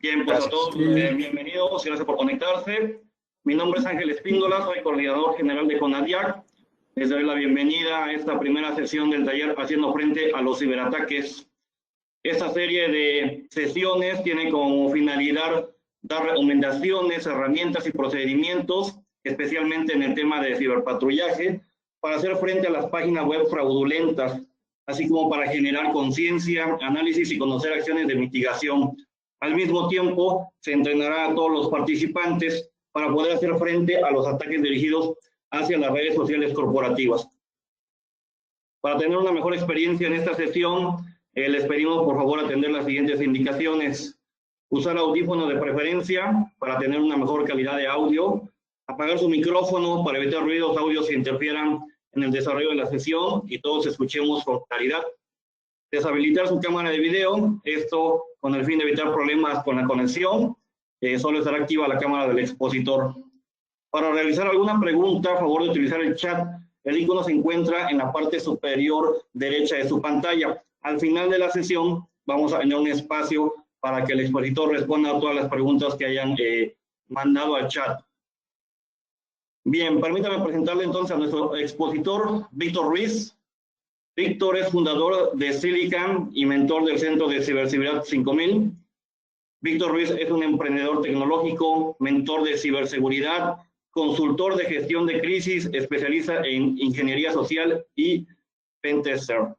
Bien, pues a todos bienvenidos, gracias por conectarse. Mi nombre es Ángel Espíndola, soy coordinador general de CONADIAC. Les doy la bienvenida a esta primera sesión del taller Haciendo Frente a los Ciberataques. Esta serie de sesiones tiene como finalidad dar recomendaciones, herramientas y procedimientos, especialmente en el tema de ciberpatrullaje, para hacer frente a las páginas web fraudulentas, así como para generar conciencia, análisis y conocer acciones de mitigación. Al mismo tiempo, se entrenará a todos los participantes para poder hacer frente a los ataques dirigidos hacia las redes sociales corporativas. Para tener una mejor experiencia en esta sesión, les pedimos por favor atender las siguientes indicaciones. Usar audífonos de preferencia para tener una mejor calidad de audio. Apagar su micrófono para evitar ruidos audios que interfieran en el desarrollo de la sesión y todos escuchemos con claridad. Deshabilitar su cámara de video, esto con el fin de evitar problemas con la conexión. Solo estará activa la cámara del expositor. Para realizar alguna pregunta, a favor de utilizar el chat. El icono se encuentra en la parte superior derecha de su pantalla. Al final de la sesión vamos a tener un espacio para que el expositor responda a todas las preguntas que hayan mandado al chat. Bien, permítame presentarle entonces a nuestro expositor, Víctor Ruiz. Víctor es fundador de Silicam y mentor del Centro de Ciberseguridad 5000. Víctor Ruiz es un emprendedor tecnológico, mentor de ciberseguridad, consultor de gestión de crisis, especialista en ingeniería social y pentester.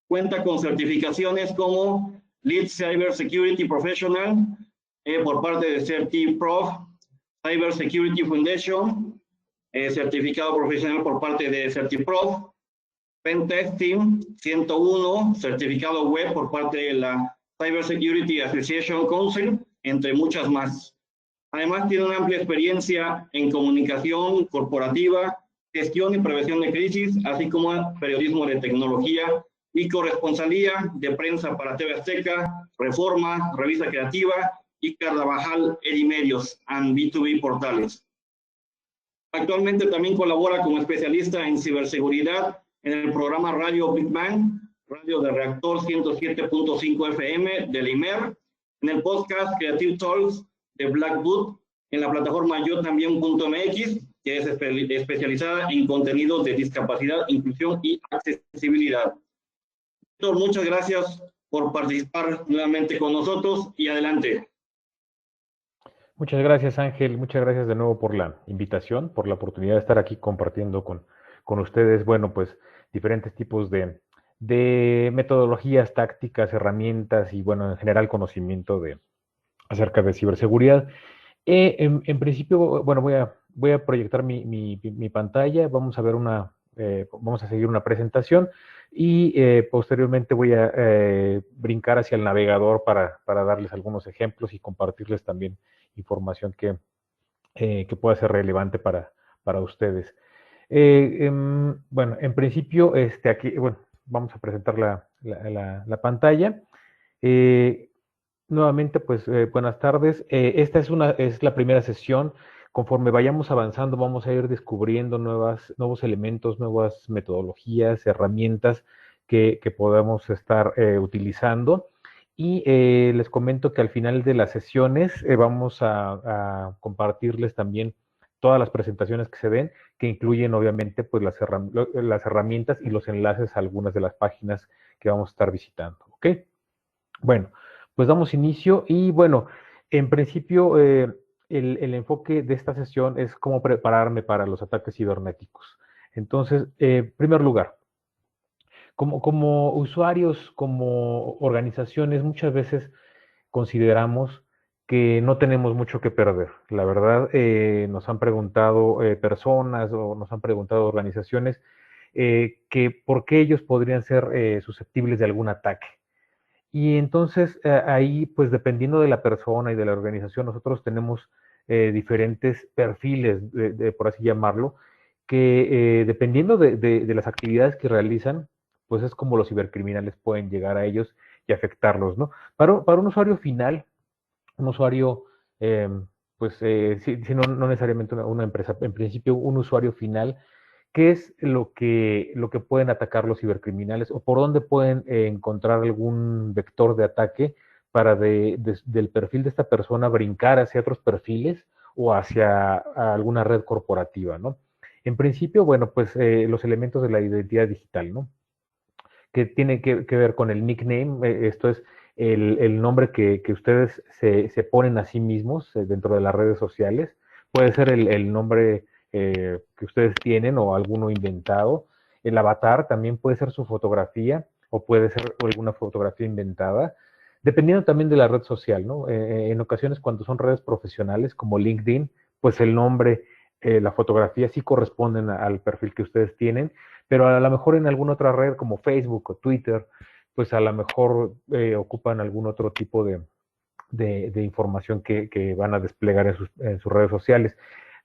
Cuenta con certificaciones como Lead Cyber Security Professional por parte de CertiProf, Cyber Security Foundation, certificado profesional por parte de CertiProf, Pentesting 101, certificado web por parte de la Cyber Security Association Council, entre muchas más. Además, tiene una amplia experiencia en comunicación corporativa, gestión y prevención de crisis, así como periodismo de tecnología y corresponsalía de prensa para TV Azteca, Reforma, Revista Creativa y Carvajal Edimedios and B2B Portales. Actualmente también colabora como especialista en ciberseguridad en el programa Radio Big Bang, radio de reactor 107.5 FM de la IMER, en el podcast Creative Talks de Blackboot, en la plataforma yotambién.mx, que es especializada en contenidos de discapacidad, inclusión y accesibilidad. Víctor, muchas gracias por participar nuevamente con nosotros y adelante. Muchas gracias, Ángel. Muchas gracias de nuevo por la invitación, por la oportunidad de estar aquí compartiendo con ustedes, bueno, pues diferentes tipos de metodologías, tácticas, herramientas y, bueno, en general conocimiento acerca de ciberseguridad. En principio, bueno, voy a proyectar mi pantalla, vamos a ver vamos a seguir una presentación y posteriormente voy a brincar hacia el navegador para darles algunos ejemplos y compartirles también información que pueda ser relevante para ustedes. Bueno, en principio, aquí, bueno, vamos a presentar la pantalla. Nuevamente, pues, buenas tardes. Esta es la primera sesión. Conforme vayamos avanzando, vamos a ir descubriendo nuevos elementos, nuevas metodologías, herramientas que podamos estar utilizando. Y les comento que al final de las sesiones vamos a compartirles también todas las presentaciones que se den, que incluyen obviamente pues las herramientas y los enlaces a algunas de las páginas que vamos a estar visitando. ¿Ok? Bueno, pues damos inicio y bueno, en principio el enfoque de esta sesión es cómo prepararme para los ataques cibernéticos. Entonces, en primer lugar, como usuarios, como organizaciones, muchas veces consideramos que no tenemos mucho que perder. La verdad, nos han preguntado personas o nos han preguntado organizaciones que por qué ellos podrían ser susceptibles de algún ataque. Y entonces ahí, pues dependiendo de la persona y de la organización, nosotros tenemos diferentes perfiles, por así llamarlo, que dependiendo de las actividades que realizan, pues es como los cibercriminales pueden llegar a ellos y afectarlos, ¿no? Para un usuario final, un usuario, pues si no necesariamente una empresa, en principio un usuario final, ¿qué es lo que pueden atacar los cibercriminales o por dónde pueden encontrar algún vector de ataque para del perfil de esta persona brincar hacia otros perfiles o hacia alguna red corporativa, ¿no? En principio, bueno, pues los elementos de la identidad digital, ¿no? Que tiene que ver con el nickname, esto es el nombre que ustedes se ponen a sí mismos dentro de las redes sociales. Puede ser el nombre que ustedes tienen o alguno inventado. El avatar también puede ser su fotografía o puede ser alguna fotografía inventada, dependiendo también de la red social, ¿no? En ocasiones cuando son redes profesionales como LinkedIn, pues el nombre, la fotografía sí corresponden al perfil que ustedes tienen, pero a lo mejor en alguna otra red como Facebook o Twitter, pues a lo mejor ocupan algún otro tipo de información que van a desplegar en sus redes sociales.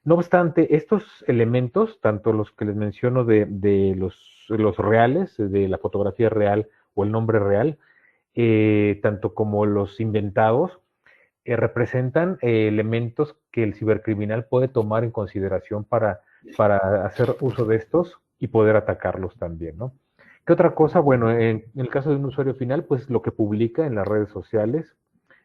No obstante, estos elementos, tanto los que les menciono de los reales, de la fotografía real o el nombre real, tanto como los inventados, representan elementos que el cibercriminal puede tomar en consideración para hacer uso de estos y poder atacarlos también, ¿no? ¿Qué otra cosa? Bueno, en el caso de un usuario final, pues lo que publica en las redes sociales,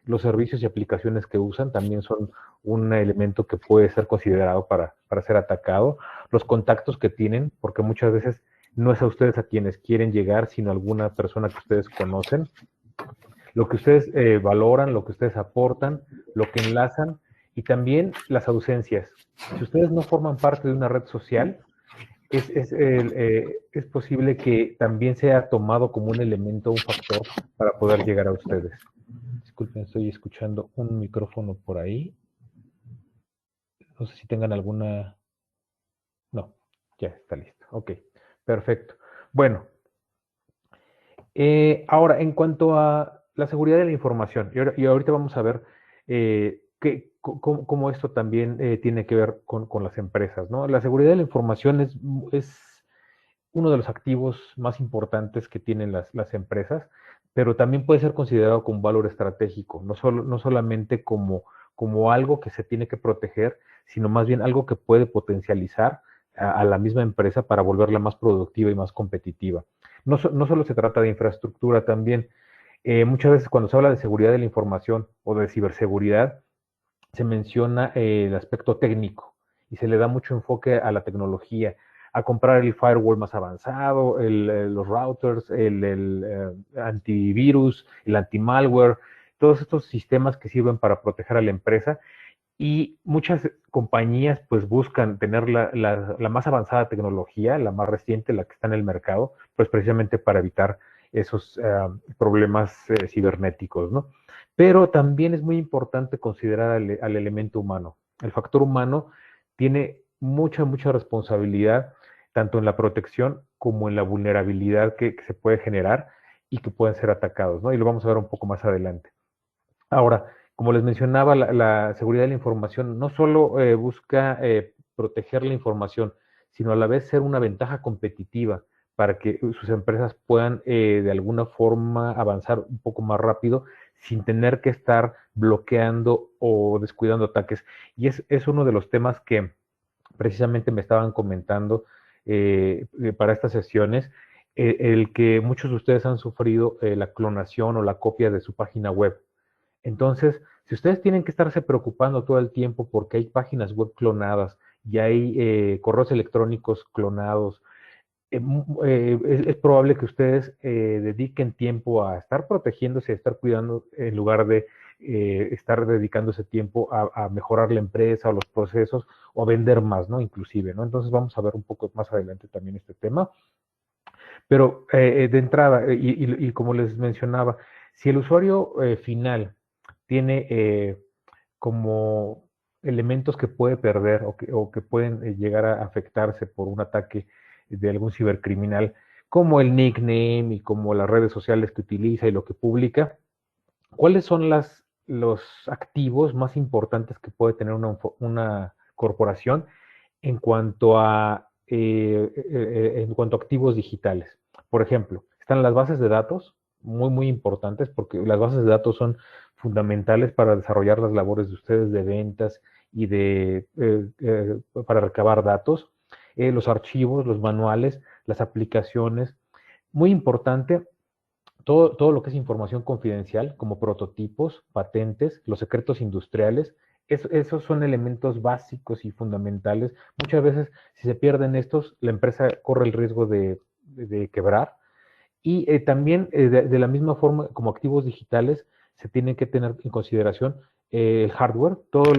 los servicios y aplicaciones que usan también son un elemento que puede ser considerado para ser atacado. Los contactos que tienen, porque muchas veces no es a ustedes a quienes quieren llegar, sino a alguna persona que ustedes conocen. Lo que ustedes valoran, lo que ustedes aportan, lo que enlazan y también las ausencias. Si ustedes no forman parte de una red social, es posible que también sea tomado como un elemento, un factor para poder llegar a ustedes. Disculpen, estoy escuchando un micrófono por ahí. No sé si tengan alguna... No, ya está listo. Ok, perfecto. Bueno, ahora, en cuanto a la seguridad de la información, y ahorita vamos a ver cómo esto también tiene que ver con las empresas, ¿no? La seguridad de la información es uno de los activos más importantes que tienen las empresas, pero también puede ser considerado como un valor estratégico, no solamente como algo que se tiene que proteger, sino más bien algo que puede potencializar a la misma empresa para volverla más productiva y más competitiva. No solo se trata de infraestructura también. Muchas veces cuando se habla de seguridad de la información o de ciberseguridad, se menciona el aspecto técnico y se le da mucho enfoque a la tecnología, a comprar el firewall más avanzado, los routers, el antivirus, el antimalware, todos estos sistemas que sirven para proteger a la empresa. Y muchas compañías pues buscan tener la más avanzada tecnología, la más reciente, la que está en el mercado, pues precisamente para evitar esos problemas cibernéticos, ¿no? Pero también es muy importante considerar al elemento humano. El factor humano tiene mucha responsabilidad, tanto en la protección como en la vulnerabilidad que se puede generar y que pueden ser atacados, ¿no? Y lo vamos a ver un poco más adelante. Ahora, como les mencionaba, la seguridad de la información no solo busca proteger la información, sino a la vez ser una ventaja competitiva para que sus empresas puedan de alguna forma avanzar un poco más rápido sin tener que estar bloqueando o descuidando ataques. Y es uno de los temas que precisamente me estaban comentando para estas sesiones, el que muchos de ustedes han sufrido la clonación o la copia de su página web. Entonces, si ustedes tienen que estarse preocupando todo el tiempo porque hay páginas web clonadas y hay correos electrónicos clonados, es probable que ustedes dediquen tiempo a estar protegiéndose, a estar cuidando, en lugar de estar dedicando ese tiempo a mejorar la empresa o los procesos o a vender más, ¿no? Inclusive, ¿no? Entonces vamos a ver un poco más adelante también este tema. Pero de entrada, y como les mencionaba, si el usuario final tiene como elementos que puede perder o que pueden llegar a afectarse por un ataque de algún cibercriminal, como el nickname y como las redes sociales que utiliza y lo que publica, ¿cuáles son los activos más importantes que puede tener una corporación en cuanto en cuanto a activos digitales? Por ejemplo, están las bases de datos, muy importantes, porque las bases de datos son fundamentales para desarrollar las labores de ustedes de ventas y para recabar datos, los archivos, los manuales, las aplicaciones. Muy importante todo lo que es información confidencial, como prototipos, patentes, los secretos industriales, esos son elementos básicos y fundamentales. Muchas veces, si se pierden estos, la empresa corre el riesgo de quebrar. Y también, de la misma forma, como activos digitales, se tienen que tener en consideración el hardware, todos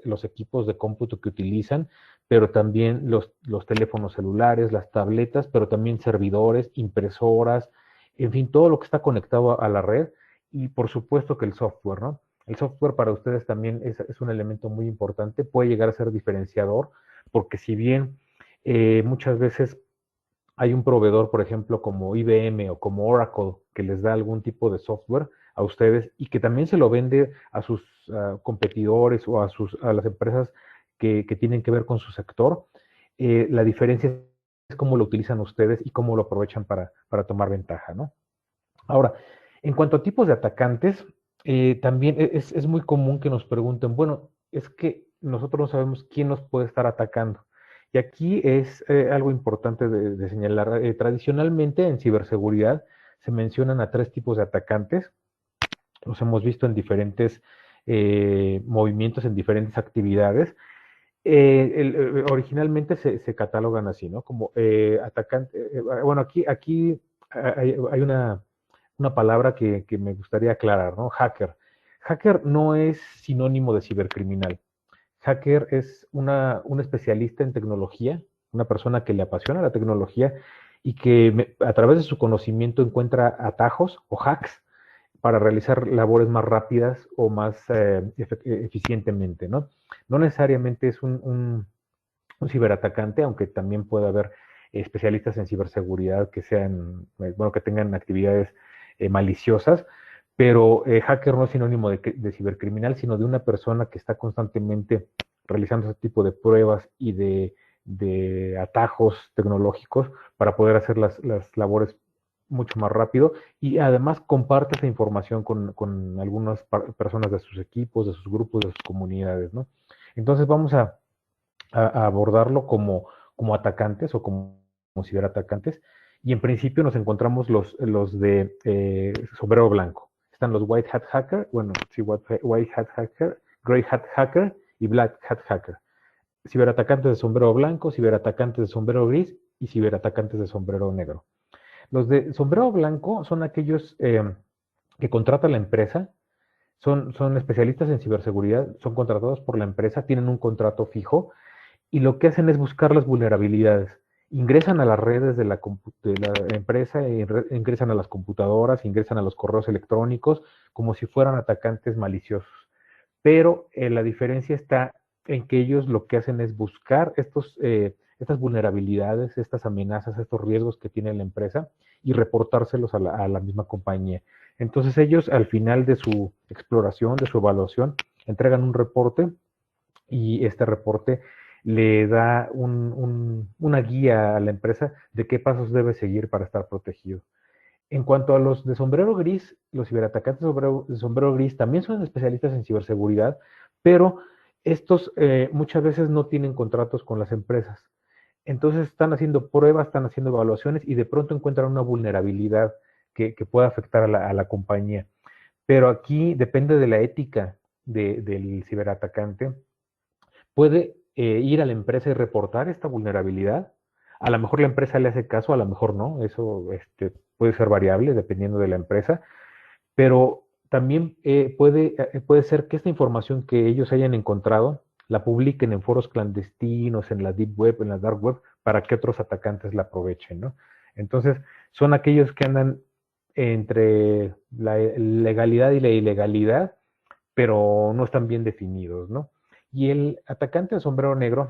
los equipos de cómputo que utilizan, pero también los teléfonos celulares, las tabletas, pero también servidores, impresoras, en fin, todo lo que está conectado a la red y por supuesto que el software, ¿no? El software para ustedes también es un elemento muy importante, puede llegar a ser diferenciador, porque si bien muchas veces hay un proveedor, por ejemplo, como IBM o como Oracle, que les da algún tipo de software a ustedes y que también se lo vende a sus competidores o a las empresas que tienen que ver con su sector. La diferencia es cómo lo utilizan ustedes y cómo lo aprovechan para tomar ventaja, ¿no? Ahora, en cuanto a tipos de atacantes, también es muy común que nos pregunten, bueno, es que nosotros no sabemos quién nos puede estar atacando. Y aquí es algo importante de señalar. Tradicionalmente en ciberseguridad se mencionan a tres tipos de atacantes. Los hemos visto en diferentes movimientos, en diferentes actividades. Originalmente se catalogan así, ¿no? Como atacante. Bueno, aquí hay una palabra que me gustaría aclarar, ¿no? Hacker. Hacker no es sinónimo de cibercriminal. Hacker es un especialista en tecnología, una persona que le apasiona la tecnología y que a través de su conocimiento encuentra atajos o hacks para realizar labores más rápidas o más eficientemente, ¿no? No necesariamente es un ciberatacante, aunque también puede haber especialistas en ciberseguridad que sean, bueno, que tengan actividades maliciosas, pero hacker no es sinónimo de cibercriminal, sino de una persona que está constantemente realizando ese tipo de pruebas y de atajos tecnológicos para poder hacer las labores mucho más rápido y además comparte esa información con algunas personas de sus equipos, de sus grupos, de sus comunidades, ¿no? Entonces vamos a abordarlo como atacantes o como ciberatacantes. Y en principio nos encontramos los de sombrero blanco. Están los white hat hacker, bueno, sí, white hat hacker, gray hat hacker y black hat hacker. Ciberatacantes de sombrero blanco, ciberatacantes de sombrero gris y ciberatacantes de sombrero negro. Los de sombrero blanco son aquellos que contrata la empresa, son especialistas en ciberseguridad, son contratados por la empresa, tienen un contrato fijo y lo que hacen es buscar las vulnerabilidades. Ingresan a las redes de la empresa, ingresan a las computadoras, ingresan a los correos electrónicos como si fueran atacantes maliciosos. Pero la diferencia está en que ellos lo que hacen es buscar estas vulnerabilidades, estas amenazas, estos riesgos que tiene la empresa y reportárselos a la misma compañía. Entonces ellos al final de su exploración, de su evaluación, entregan un reporte y este reporte le da una guía a la empresa de qué pasos debe seguir para estar protegido. En cuanto a los de sombrero gris, los ciberatacantes de sombrero gris también son especialistas en ciberseguridad, pero estos muchas veces no tienen contratos con las empresas. Entonces están haciendo pruebas, están haciendo evaluaciones y de pronto encuentran una vulnerabilidad que pueda afectar a la compañía. Pero aquí depende de la ética del ciberatacante. Puede ir a la empresa y reportar esta vulnerabilidad. A lo mejor la empresa le hace caso, a lo mejor no. Eso puede ser variable dependiendo de la empresa. Pero también puede ser que esta información que ellos hayan encontrado la publiquen en foros clandestinos, en la deep web, en la dark web, para que otros atacantes la aprovechen, ¿no? Entonces, son aquellos que andan entre la legalidad y la ilegalidad, pero no están bien definidos, ¿no? Y el atacante de sombrero negro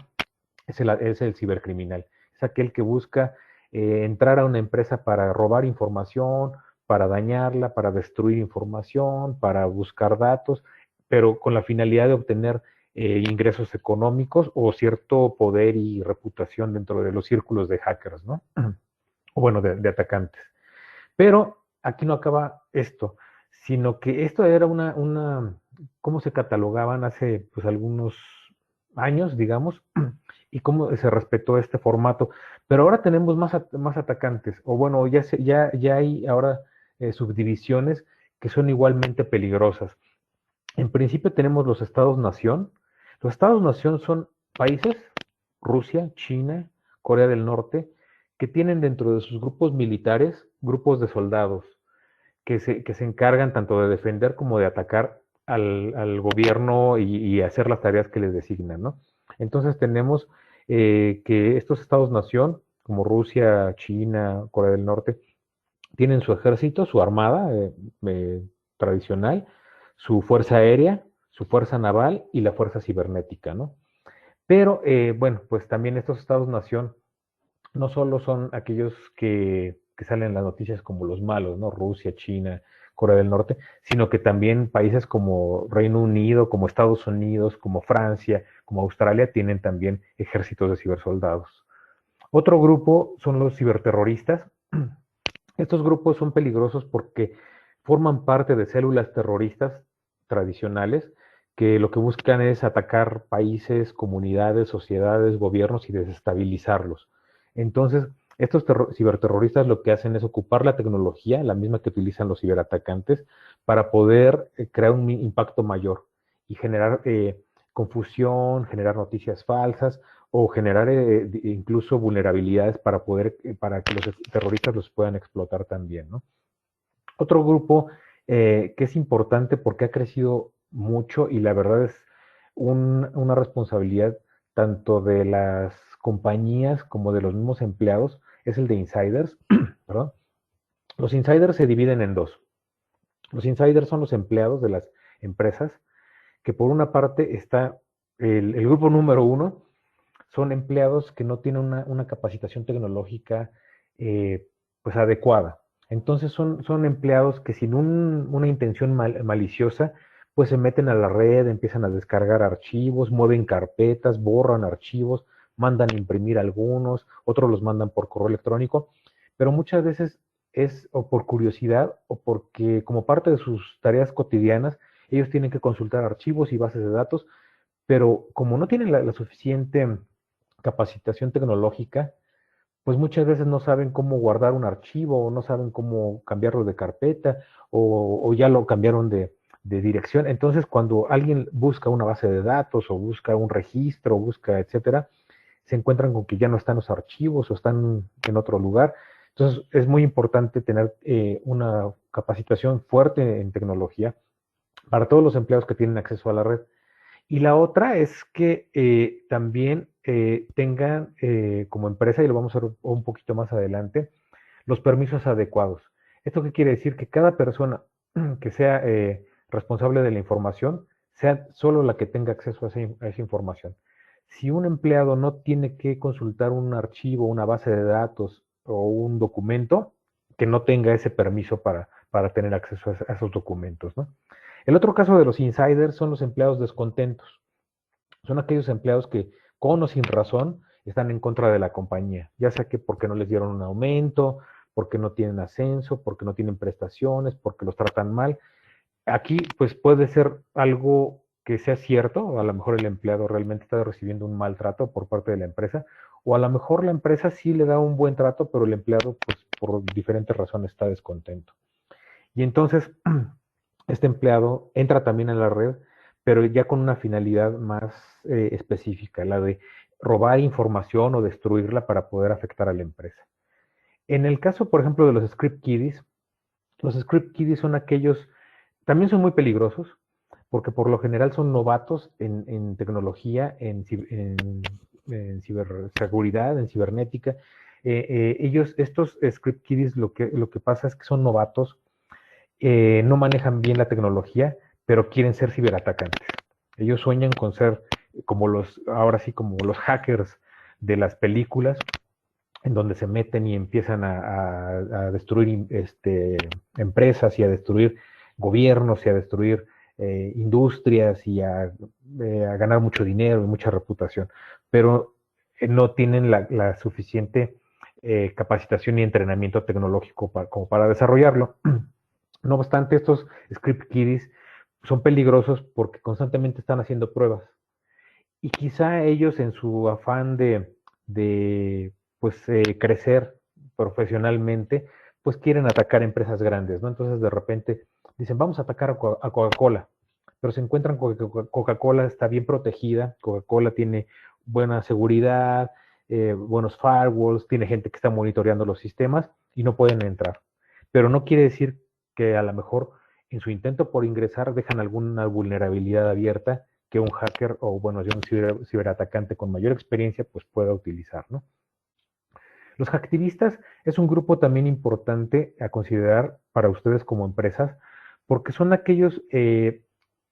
es el cibercriminal, es aquel que busca entrar a una empresa para robar información, para dañarla, para destruir información, para buscar datos, pero con la finalidad de obtener ingresos económicos o cierto poder y reputación dentro de los círculos de hackers, ¿no? O bueno, de atacantes. Pero aquí no acaba esto, sino que esto era cómo se catalogaban hace pues algunos años, digamos, y cómo se respetó este formato. Pero ahora tenemos más atacantes, o bueno, ya hay ahora subdivisiones que son igualmente peligrosas. En principio tenemos los estados-nación. Los estados-nación son países, Rusia, China, Corea del Norte, que tienen dentro de sus grupos militares grupos de soldados que se encargan tanto de defender como de atacar al gobierno y hacer las tareas que les designan, ¿no? Entonces tenemos que estos estados-nación, como Rusia, China, Corea del Norte, tienen su ejército, su armada tradicional, su fuerza aérea, su fuerza naval y la fuerza cibernética, ¿no? Pero bueno, pues también estos estados-nación no solo son aquellos que salen en las noticias como los malos, ¿no? Rusia, China, Corea del Norte, sino que también países como Reino Unido, como Estados Unidos, como Francia, como Australia, tienen también ejércitos de cibersoldados. Otro grupo son los ciberterroristas. Estos grupos son peligrosos porque forman parte de células terroristas tradicionales que lo que buscan es atacar países, comunidades, sociedades, gobiernos y desestabilizarlos. Entonces, estos ciberterroristas lo que hacen es ocupar la tecnología, la misma que utilizan los ciberatacantes, para poder crear un impacto mayor y generar confusión, generar noticias falsas o generar incluso vulnerabilidades para que los terroristas los puedan explotar también, ¿no? Otro grupo que es importante porque ha crecido mucho y la verdad es una responsabilidad tanto de las compañías como de los mismos empleados, es el de insiders. Perdón. Los insiders se dividen en dos. Los insiders son los empleados de las empresas, que por una parte está el grupo número uno, son empleados que no tienen una capacitación tecnológica pues adecuada. Entonces son empleados que sin una intención maliciosa, pues se meten a la red, empiezan a descargar archivos, mueven carpetas, borran archivos, mandan a imprimir algunos, otros los mandan por correo electrónico, pero muchas veces es o por curiosidad o porque como parte de sus tareas cotidianas, ellos tienen que consultar archivos y bases de datos, pero como no tienen la suficiente capacitación tecnológica, pues muchas veces no saben cómo guardar un archivo o no saben cómo cambiarlo de carpeta o ya lo cambiaron de dirección. Entonces, cuando alguien busca una base de datos o busca un registro, busca, etcétera, se encuentran con que ya no están los archivos o están en otro lugar. Entonces, es muy importante tener una capacitación fuerte en tecnología para todos los empleados que tienen acceso a la red. Y la otra es que también tengan como empresa, y lo vamos a ver un poquito más adelante, los permisos adecuados. ¿Esto qué quiere decir? Que cada persona que sea responsable de la información sea solo la que tenga acceso a esa información. Si un empleado no tiene que consultar un archivo, una base de datos o un documento, que no tenga ese permiso para tener acceso a esos documentos, ¿no? El otro caso de los insiders son los empleados descontentos. Son aquellos empleados que, con o sin razón, están en contra de la compañía, ya sea que porque no les dieron un aumento, porque no tienen ascenso, porque no tienen prestaciones, porque los tratan mal. Aquí, pues puede ser algo que sea cierto, a lo mejor el empleado realmente está recibiendo un maltrato por parte de la empresa, o a lo mejor la empresa sí le da un buen trato, pero el empleado, pues por diferentes razones está descontento. Y entonces, este empleado entra también en la red, pero ya con una finalidad más específica, la de robar información o destruirla para poder afectar a la empresa. En el caso, por ejemplo, de los script kiddies son aquellos, también son muy peligrosos, porque por lo general son novatos en tecnología, en ciberseguridad, en cibernética. Estos script kiddies, lo que pasa es que son novatos, no manejan bien la tecnología, pero quieren ser ciberatacantes. Ellos sueñan con ser ahora sí, como los hackers de las películas, en donde se meten y empiezan a destruir empresas y a destruir gobiernos y a destruir industrias y a ganar mucho dinero y mucha reputación, pero no tienen la suficiente capacitación y entrenamiento tecnológico como para desarrollarlo. No obstante, estos script kiddies son peligrosos porque constantemente están haciendo pruebas y quizá ellos en su afán de pues, crecer profesionalmente, pues quieren atacar empresas grandes, ¿no? Entonces de repente dicen, vamos a atacar a Coca-Cola, pero se encuentran con que Coca-Cola está bien protegida, Coca-Cola tiene buena seguridad, buenos firewalls, tiene gente que está monitoreando los sistemas y no pueden entrar. Pero no quiere decir que a lo mejor en su intento por ingresar dejan alguna vulnerabilidad abierta que un hacker o, bueno, un ciberatacante con mayor experiencia pues pueda utilizar, ¿no? Los hacktivistas es un grupo también importante a considerar para ustedes como empresas, porque son aquellos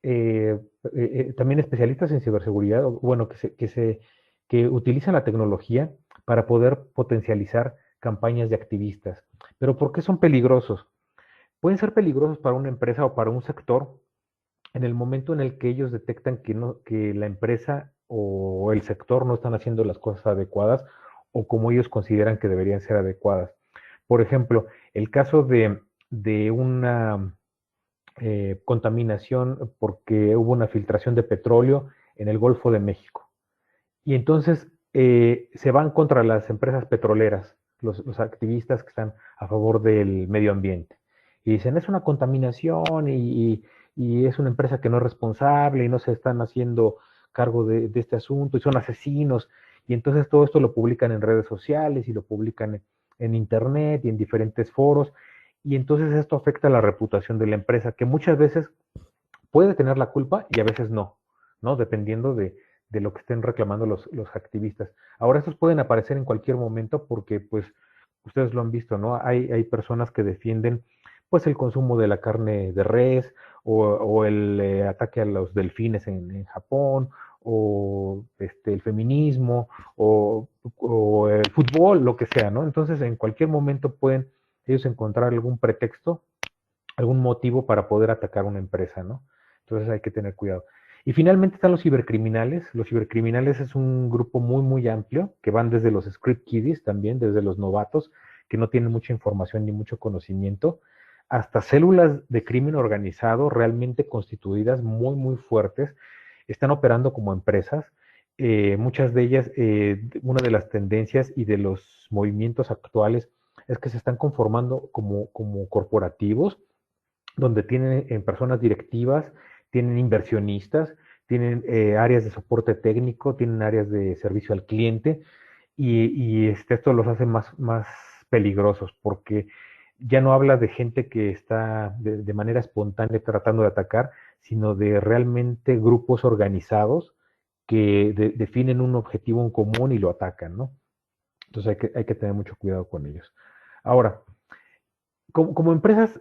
también especialistas en ciberseguridad, bueno, que utilizan la tecnología para poder potencializar campañas de activistas. Pero ¿por qué son peligrosos? Pueden ser peligrosos para una empresa o para un sector en el momento en el que ellos detectan que la empresa o el sector no están haciendo las cosas adecuadas o como ellos consideran que deberían ser adecuadas. Por ejemplo, el caso de una contaminación porque hubo una filtración de petróleo en el Golfo de México. Y entonces se van contra las empresas petroleras, los activistas que están a favor del medio ambiente. Y dicen, es una contaminación y es una empresa que no es responsable y no se están haciendo cargo de este asunto y son asesinos. Y entonces todo esto lo publican en redes sociales y lo publican en internet y en diferentes foros. Y entonces esto afecta la reputación de la empresa, que muchas veces puede tener la culpa y a veces no, ¿no? Dependiendo de lo que estén reclamando los activistas. Ahora, estos pueden aparecer en cualquier momento porque, pues, ustedes lo han visto, ¿no? Hay personas que defienden, pues, el consumo de la carne de res o el ataque a los delfines en Japón o el feminismo o el fútbol, lo que sea, ¿no? Entonces, en cualquier momento pueden ellos encontrar algún pretexto, algún motivo para poder atacar una empresa, ¿no? Entonces hay que tener cuidado. Y finalmente están los cibercriminales. Los cibercriminales es un grupo muy, muy amplio, que van desde los script kiddies también, desde los novatos, que no tienen mucha información ni mucho conocimiento, hasta células de crimen organizado realmente constituidas, muy, muy fuertes, están operando como empresas. Muchas de ellas, una de las tendencias y de los movimientos actuales es que se están conformando como corporativos, donde tienen personas directivas, tienen inversionistas, tienen áreas de soporte técnico, tienen áreas de servicio al cliente esto los hace más peligrosos porque ya no habla de gente que está de manera espontánea tratando de atacar, sino de realmente grupos organizados que definen un objetivo en común y lo atacan, ¿no? Entonces hay que tener mucho cuidado con ellos. Ahora, como empresas,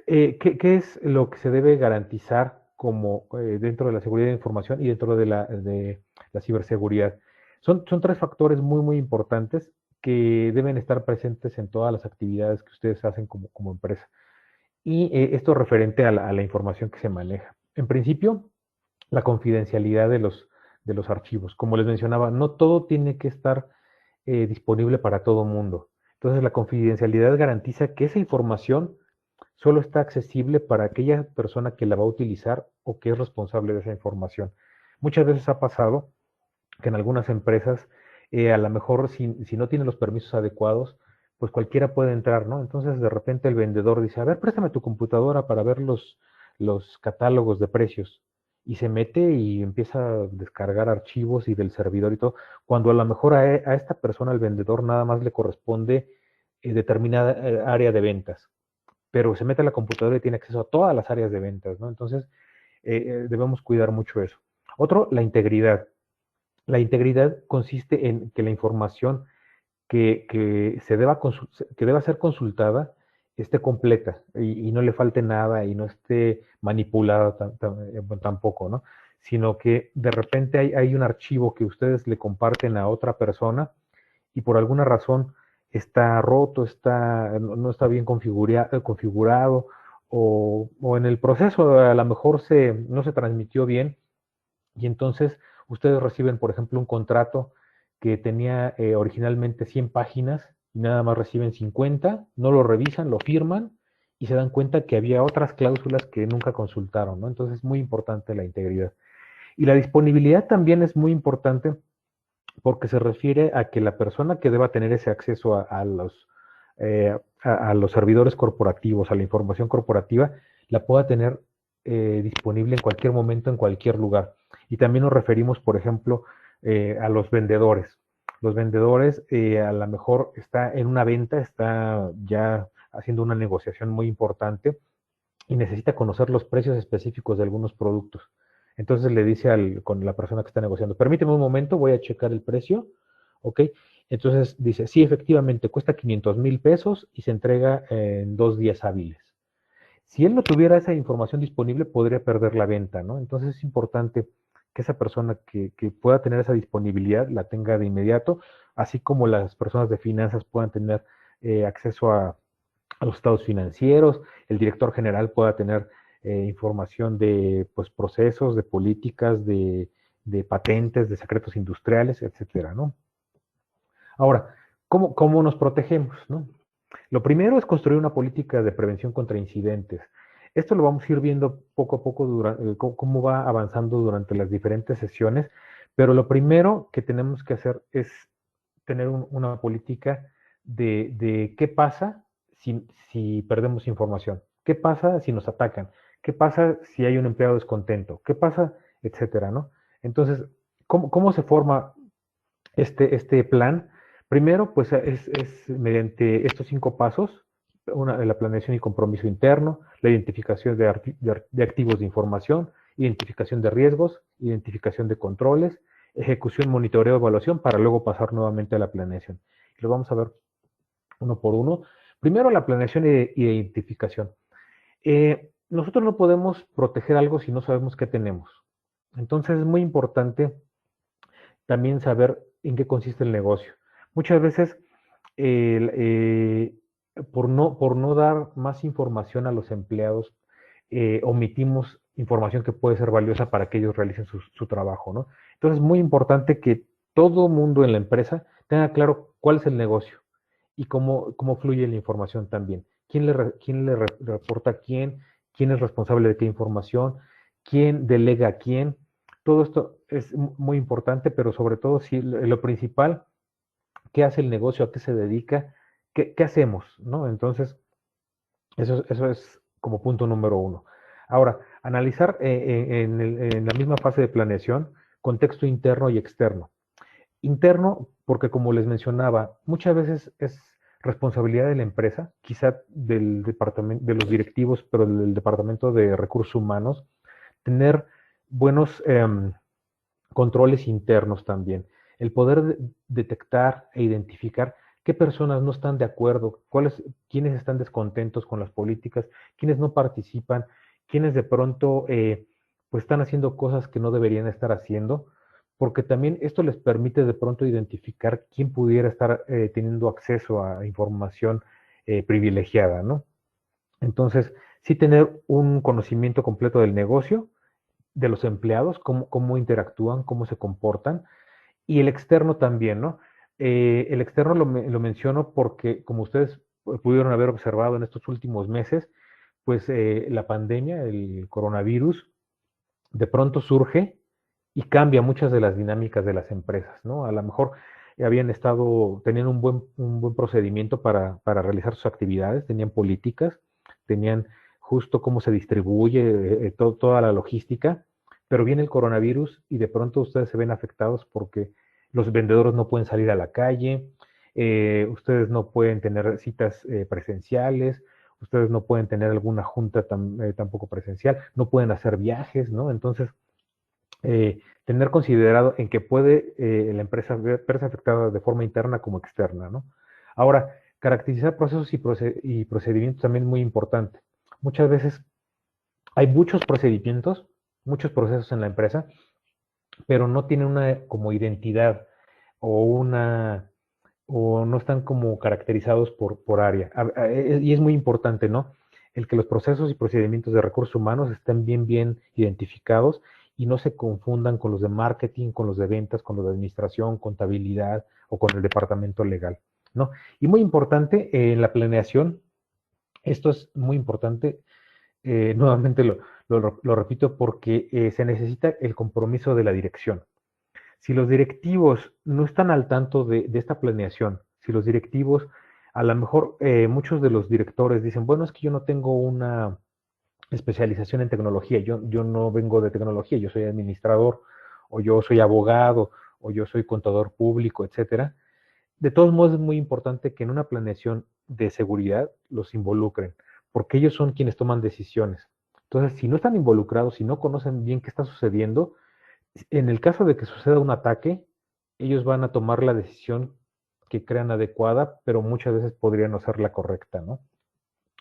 ¿qué es lo que se debe garantizar como dentro de la seguridad de información y dentro de la ciberseguridad? Son tres factores muy, muy importantes que deben estar presentes en todas las actividades que ustedes hacen como empresa. Y esto referente a la información que se maneja. En principio, la confidencialidad de los archivos. Como les mencionaba, no todo tiene que estar disponible para todo mundo. Entonces, la confidencialidad garantiza que esa información solo está accesible para aquella persona que la va a utilizar o que es responsable de esa información. Muchas veces ha pasado que en algunas empresas, a lo mejor si no tienen los permisos adecuados, pues cualquiera puede entrar, ¿no? Entonces de repente el vendedor dice, a ver, préstame tu computadora para ver los catálogos de precios. Y se mete y empieza a descargar archivos y del servidor y todo, cuando a lo mejor a esta persona, al vendedor, nada más le corresponde determinada área de ventas, pero se mete a la computadora y tiene acceso a todas las áreas de ventas, ¿no? Entonces, debemos cuidar mucho eso. Otro, la integridad. La integridad consiste en que la información que deba ser consultada esté completa y no le falte nada y no esté manipulada tampoco, ¿no? Sino que de repente hay un archivo que ustedes le comparten a otra persona y por alguna razón está roto, no está bien configurado o en el proceso a lo mejor no se transmitió bien y entonces ustedes reciben, por ejemplo, un contrato que tenía originalmente 100 páginas y nada más reciben 50, no lo revisan, lo firman y se dan cuenta que había otras cláusulas que nunca consultaron, ¿no? Entonces es muy importante la integridad. Y la disponibilidad también es muy importante porque se refiere a que la persona que deba tener ese acceso a los servidores corporativos, a la información corporativa, la pueda tener disponible en cualquier momento, en cualquier lugar. Y también nos referimos, por ejemplo, a los vendedores. Los vendedores a lo mejor está en una venta, está ya haciendo una negociación muy importante y necesita conocer los precios específicos de algunos productos. Entonces le dice con la persona que está negociando, permíteme un momento, voy a checar el precio, ¿ok? Entonces dice, sí, efectivamente, cuesta 500,000 pesos y se entrega en 2 días hábiles. Si él no tuviera esa información disponible, podría perder la venta, ¿no? Entonces es importante que esa persona que pueda tener esa disponibilidad la tenga de inmediato, así como las personas de finanzas puedan tener acceso a los estados financieros, el director general pueda tener información de pues, procesos, de políticas, de patentes, de secretos industriales, etcétera, ¿no? Ahora, ¿cómo nos protegemos, no? Lo primero es construir una política de prevención contra incidentes. Esto lo vamos a ir viendo poco a poco cómo va avanzando durante las diferentes sesiones, pero lo primero que tenemos que hacer es tener una política de qué pasa si perdemos información, qué pasa si nos atacan, qué pasa si hay un empleado descontento, qué pasa, etcétera, ¿no? Entonces, ¿cómo se forma este plan? Primero, pues es mediante estos 5 pasos, la planeación y compromiso interno, la identificación de activos de información, identificación de riesgos, identificación de controles, ejecución, monitoreo, evaluación, para luego pasar nuevamente a la planeación. Lo vamos a ver uno por uno. Primero, la planeación e identificación. Nosotros no podemos proteger algo si no sabemos qué tenemos. Entonces es muy importante también saber en qué consiste el negocio. Muchas veces, por no dar más información a los empleados, omitimos información que puede ser valiosa para que ellos realicen su trabajo, ¿no? Entonces es muy importante que todo mundo en la empresa tenga claro cuál es el negocio y cómo fluye la información también. ¿Quién le reporta a quién? ¿Quién es responsable de qué información? ¿Quién delega a quién? Todo esto es muy importante, pero sobre todo, sí, lo principal, ¿qué hace el negocio? ¿A qué se dedica? ¿Qué hacemos? ¿No? Entonces, eso es como punto número uno. Ahora, analizar en la misma fase de planeación, contexto interno y externo. Interno, porque como les mencionaba, muchas veces es responsabilidad de la empresa, quizá del departamento, de los directivos, pero del departamento de recursos humanos, tener buenos controles internos también. El poder detectar e identificar qué personas no están de acuerdo, quiénes están descontentos con las políticas, quiénes no participan, quiénes de pronto pues están haciendo cosas que no deberían estar haciendo, porque también esto les permite de pronto identificar quién pudiera estar teniendo acceso a información privilegiada, ¿no? Entonces, sí tener un conocimiento completo del negocio, de los empleados, cómo interactúan, cómo se comportan, y el externo también, ¿no? El externo lo menciono porque, como ustedes pudieron haber observado en estos últimos meses, pues la pandemia, el coronavirus, de pronto surge y cambia muchas de las dinámicas de las empresas, ¿no? A lo mejor tenían un buen procedimiento para realizar sus actividades, tenían políticas, tenían justo cómo se distribuye toda la logística, pero viene el coronavirus y de pronto ustedes se ven afectados porque los vendedores no pueden salir a la calle, ustedes no pueden tener citas presenciales, ustedes no pueden tener alguna junta tampoco presencial, no pueden hacer viajes, ¿no? Entonces, tener considerado en que puede la empresa verse afectada de forma interna como externa, ¿no? Ahora, caracterizar procesos y procedimientos también es muy importante. Muchas veces hay muchos procedimientos, muchos procesos en la empresa, pero no tienen una como identidad o o no están como caracterizados por área. Y es muy importante, ¿no? El que los procesos y procedimientos de recursos humanos estén bien identificados y no se confundan con los de marketing, con los de ventas, con los de administración, contabilidad o con el departamento legal, ¿no? Y muy importante, en la planeación, esto es muy importante, nuevamente lo repito porque se necesita el compromiso de la dirección. Si los directivos no están al tanto de esta planeación, si los directivos, a lo mejor muchos de los directores dicen, bueno, es que yo no tengo una especialización en tecnología, yo no vengo de tecnología, yo soy administrador, o yo soy abogado, o yo soy contador público, etcétera. De todos modos, es muy importante que en una planeación de seguridad los involucren, porque ellos son quienes toman decisiones. Entonces, si no están involucrados, si no conocen bien qué está sucediendo, en el caso de que suceda un ataque, ellos van a tomar la decisión que crean adecuada, pero muchas veces podría no ser la correcta, ¿no?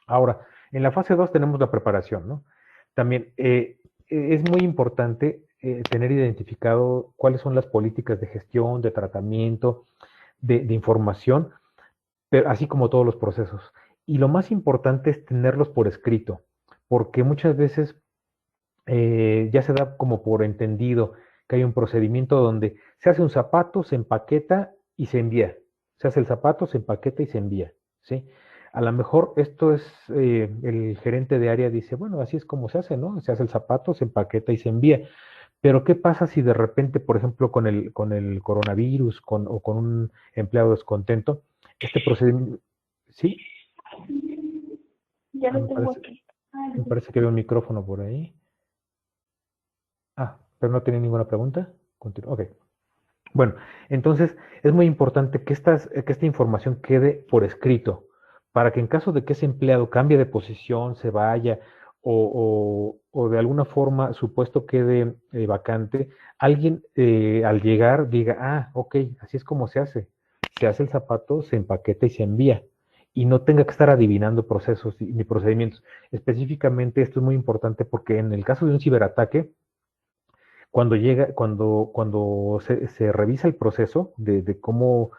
Ahora, en la fase 2 tenemos la preparación, ¿no? También es muy importante tener identificado cuáles son las políticas de gestión, de tratamiento, de información, pero así como todos los procesos. Y lo más importante es tenerlos por escrito, porque muchas veces ya se da como por entendido que hay un procedimiento donde se hace un zapato, se empaqueta y se envía. Se hace el zapato, se empaqueta y se envía, ¿sí? A lo mejor esto es, el gerente de área dice, bueno, así es como se hace, ¿no? Se hace el zapato, se empaqueta y se envía. Pero ¿qué pasa si de repente, por ejemplo, con el coronavirus o con un empleado descontento, este procedimiento, sí, Ya lo me tengo parece, aquí. me parece que veo un micrófono por ahí. Pero no tiene ninguna pregunta. Continúo. Ok. Bueno, entonces es muy importante que esta información quede por escrito, para que en caso de que ese empleado cambie de posición, se vaya o de alguna forma su puesto quede vacante, alguien al llegar diga, ok, así es como se hace. Se hace el zapato, se empaqueta y se envía. Y no tenga que estar adivinando procesos ni procedimientos. Específicamente esto es muy importante porque en el caso de un ciberataque, cuando se revisa el proceso de cómo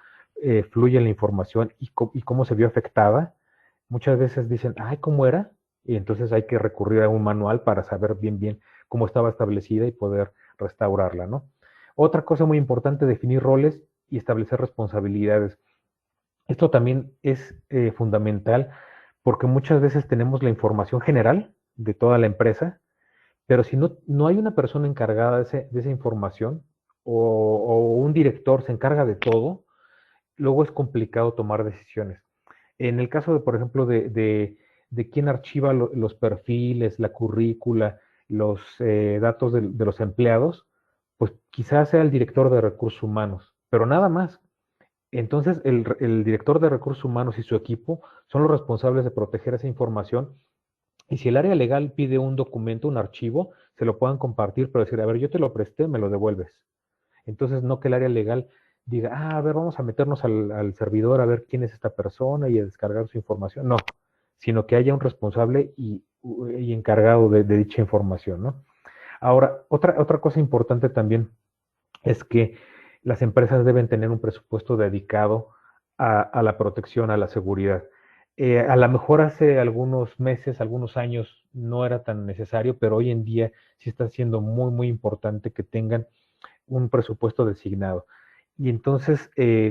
fluye la información y cómo se vio afectada, muchas veces dicen, ay, ¿cómo era? Y entonces hay que recurrir a un manual para saber bien cómo estaba establecida y poder restaurarla, ¿no? Otra cosa muy importante, definir roles y establecer responsabilidades. Esto también es fundamental porque muchas veces tenemos la información general de toda la empresa, pero si no hay una persona encargada de esa información o un director se encarga de todo, luego es complicado tomar decisiones. En el caso de, por ejemplo, de quién archiva los perfiles, la currícula, los datos de los empleados, pues quizás sea el director de recursos humanos, pero nada más. Entonces, el director de recursos humanos y su equipo son los responsables de proteger esa información y si el área legal pide un documento, un archivo, se lo puedan compartir, pero decir, a ver, yo te lo presté, me lo devuelves. Entonces, no que el área legal diga, a ver, vamos a meternos al servidor a ver quién es esta persona y a descargar su información. No, sino que haya un responsable y encargado de dicha información, ¿no? Ahora, otra cosa importante también es que las empresas deben tener un presupuesto dedicado a la protección, a la seguridad. A lo mejor hace algunos meses, algunos años no era tan necesario, pero hoy en día sí está siendo muy importante que tengan un presupuesto designado. Y entonces,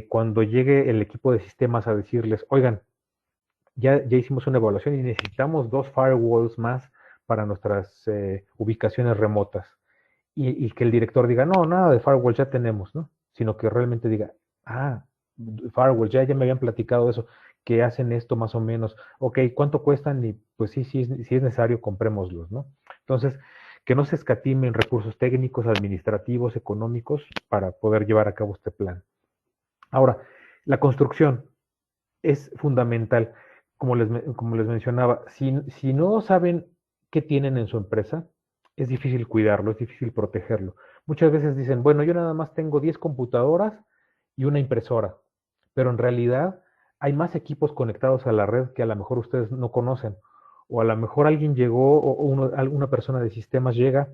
cuando llegue el equipo de sistemas a decirles, oigan, ya hicimos una evaluación y necesitamos 2 firewalls más para nuestras ubicaciones remotas y que el director diga, no, nada de firewall ya tenemos, ¿no? Sino que realmente diga, firewall, ya me habían platicado eso, que hacen esto más o menos, ok, ¿cuánto cuestan? Y pues sí, si es necesario, comprémoslos, ¿no? Entonces, que no se escatimen recursos técnicos, administrativos, económicos para poder llevar a cabo este plan. Ahora, la construcción es fundamental. Como les mencionaba, si no saben qué tienen en su empresa, es difícil cuidarlo, es difícil protegerlo. Muchas veces dicen, bueno, yo nada más tengo 10 computadoras y una impresora, pero en realidad hay más equipos conectados a la red que a lo mejor ustedes no conocen. O a lo mejor alguien llegó, alguna persona de sistemas llega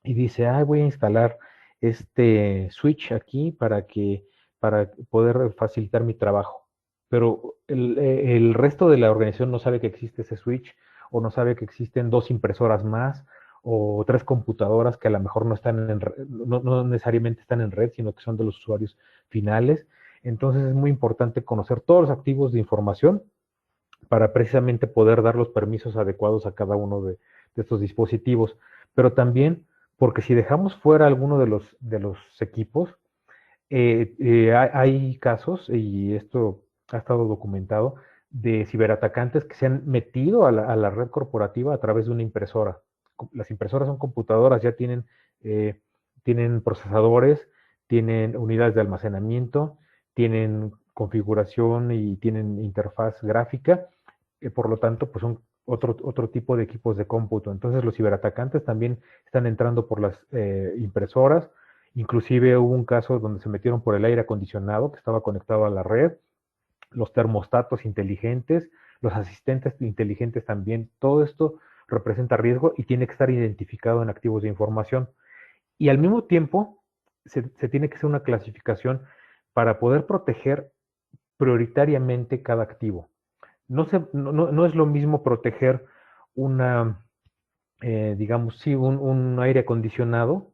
y dice, voy a instalar este switch aquí para poder facilitar mi trabajo. Pero el resto de la organización no sabe que existe ese switch o no sabe que existen 2 impresoras más o 3 computadoras que a lo mejor no necesariamente están en red, sino que son de los usuarios finales. Entonces es muy importante conocer todos los activos de información para precisamente poder dar los permisos adecuados a cada uno de estos dispositivos. Pero también porque si dejamos fuera alguno de los equipos, hay casos, y esto ha estado documentado, de ciberatacantes que se han metido a la red corporativa a través de una impresora. Las impresoras son computadoras, ya eh, tienen procesadores, tienen unidades de almacenamiento, tienen configuración y tienen interfaz gráfica, por lo tanto, pues son otro tipo de equipos de cómputo. Entonces, los ciberatacantes también están entrando por las impresoras. Inclusive hubo un caso donde se metieron por el aire acondicionado que estaba conectado a la red, los termostatos inteligentes, los asistentes inteligentes también. Todo esto representa riesgo y tiene que estar identificado en activos de información. Y al mismo tiempo, se tiene que hacer una clasificación para poder proteger prioritariamente cada activo. No es lo mismo proteger una, digamos, sí, un aire acondicionado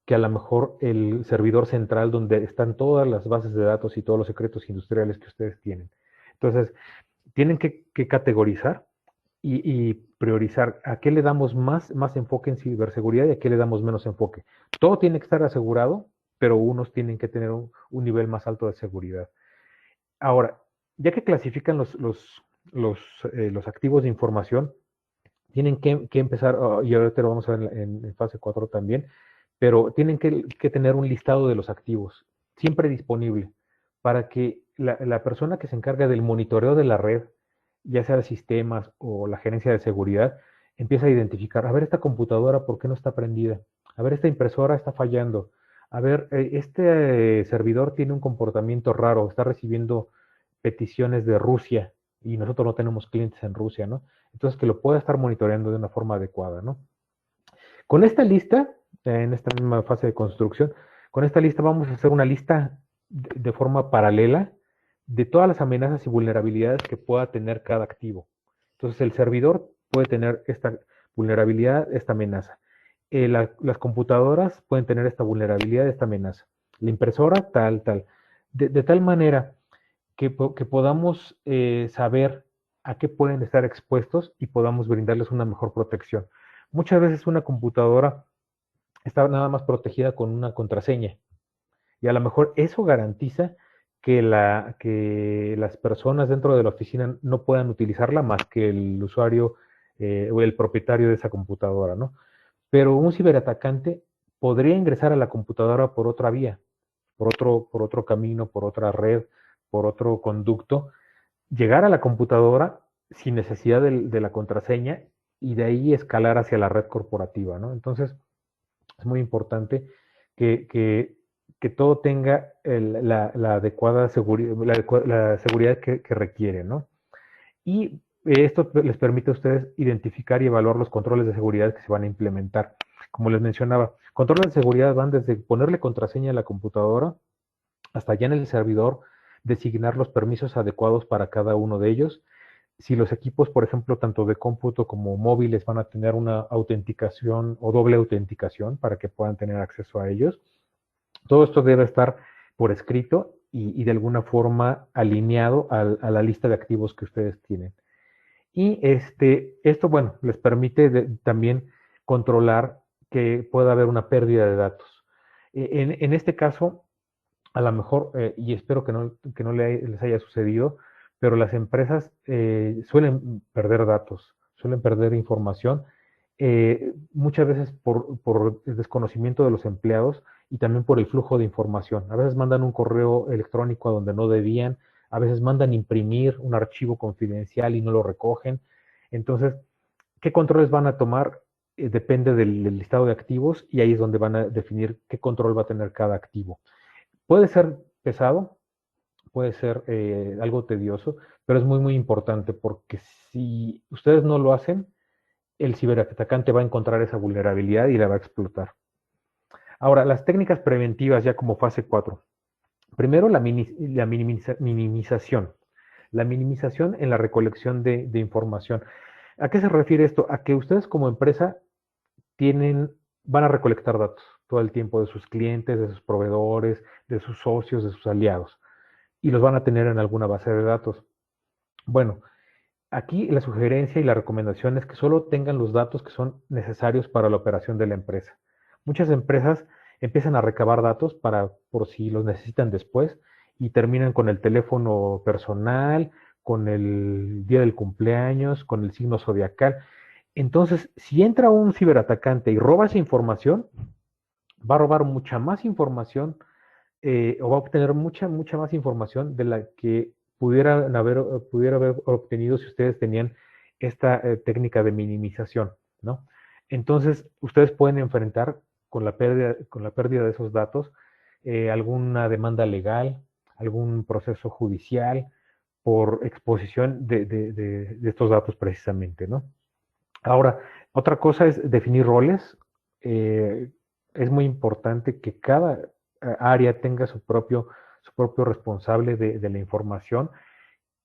que a lo mejor el servidor central donde están todas las bases de datos y todos los secretos industriales que ustedes tienen. Entonces, tienen que categorizar y priorizar a qué le damos más enfoque en ciberseguridad y a qué le damos menos enfoque. Todo tiene que estar asegurado, pero unos tienen que tener un nivel más alto de seguridad. Ahora, ya que clasifican los activos de información, tienen que empezar, y ahorita lo vamos a ver en fase 4 también, pero tienen que tener un listado de los activos, siempre disponible, para que la persona que se encarga del monitoreo de la red, ya sea de sistemas o la gerencia de seguridad, empieza a identificar, a ver, esta computadora, ¿por qué no está prendida? A ver, esta impresora está fallando. A ver, este servidor tiene un comportamiento raro, está recibiendo peticiones de Rusia y nosotros no tenemos clientes en Rusia, ¿no? Entonces, que lo pueda estar monitoreando de una forma adecuada, ¿no? Con esta lista, en esta misma fase de construcción, con esta lista vamos a hacer una lista de forma paralela de todas las amenazas y vulnerabilidades que pueda tener cada activo. Entonces, el servidor puede tener esta vulnerabilidad, esta amenaza. Las computadoras pueden tener esta vulnerabilidad, esta amenaza. La impresora, tal. De tal manera que podamos saber a qué pueden estar expuestos y podamos brindarles una mejor protección. Muchas veces una computadora está nada más protegida con una contraseña y a lo mejor eso garantiza que las personas dentro de la oficina no puedan utilizarla más que el usuario o el propietario de esa computadora, ¿no? Pero un ciberatacante podría ingresar a la computadora por otra vía, por otro camino, por otra red, por otro conducto, llegar a la computadora sin necesidad de la contraseña y de ahí escalar hacia la red corporativa, ¿no? Entonces, es muy importante que, que, que todo tenga la adecuada seguridad, la seguridad que requiere, ¿no? Y esto les permite a ustedes identificar y evaluar los controles de seguridad que se van a implementar. Como les mencionaba, controles de seguridad van desde ponerle contraseña a la computadora hasta ya en el servidor designar los permisos adecuados para cada uno de ellos. Si los equipos, por ejemplo, tanto de cómputo como móviles van a tener una autenticación o doble autenticación para que puedan tener acceso a ellos, todo esto debe estar por escrito y de alguna forma alineado a la lista de activos que ustedes tienen. Y esto, bueno, les permite también controlar que pueda haber una pérdida de datos. En este caso, a lo mejor, y espero que no les haya sucedido, pero las empresas suelen perder datos, suelen perder información, muchas veces por el desconocimiento de los empleados y también por el flujo de información. A veces mandan un correo electrónico a donde no debían, a veces mandan imprimir un archivo confidencial y no lo recogen. Entonces, ¿qué controles van a tomar? Depende del listado de activos y ahí es donde van a definir qué control va a tener cada activo. Puede ser pesado, puede ser algo tedioso, pero es muy importante porque si ustedes no lo hacen, el ciberatacante va a encontrar esa vulnerabilidad y la va a explotar. Ahora, las técnicas preventivas ya como fase 4. Primero, la minimización. La minimización en la recolección de información. ¿A qué se refiere esto? A que ustedes como empresa van a recolectar datos todo el tiempo de sus clientes, de sus proveedores, de sus socios, de sus aliados, y los van a tener en alguna base de datos. Bueno, Aquí la sugerencia y la recomendación es que solo tengan los datos que son necesarios para la operación de la empresa. Muchas empresas empiezan a recabar datos por si los necesitan después y terminan con el teléfono personal, con el día del cumpleaños, con el signo zodiacal. Entonces, si entra un ciberatacante y roba esa información, va a robar mucha más información o va a obtener mucha más información de la que pudiera haber obtenido si ustedes tenían esta técnica de minimización, ¿no? Entonces, ustedes pueden enfrentar con la pérdida de esos datos alguna demanda legal, algún proceso judicial por exposición de estos datos precisamente, ¿no? Ahora, otra cosa es definir roles. Eh, es muy importante que cada área tenga su propio responsable de la información,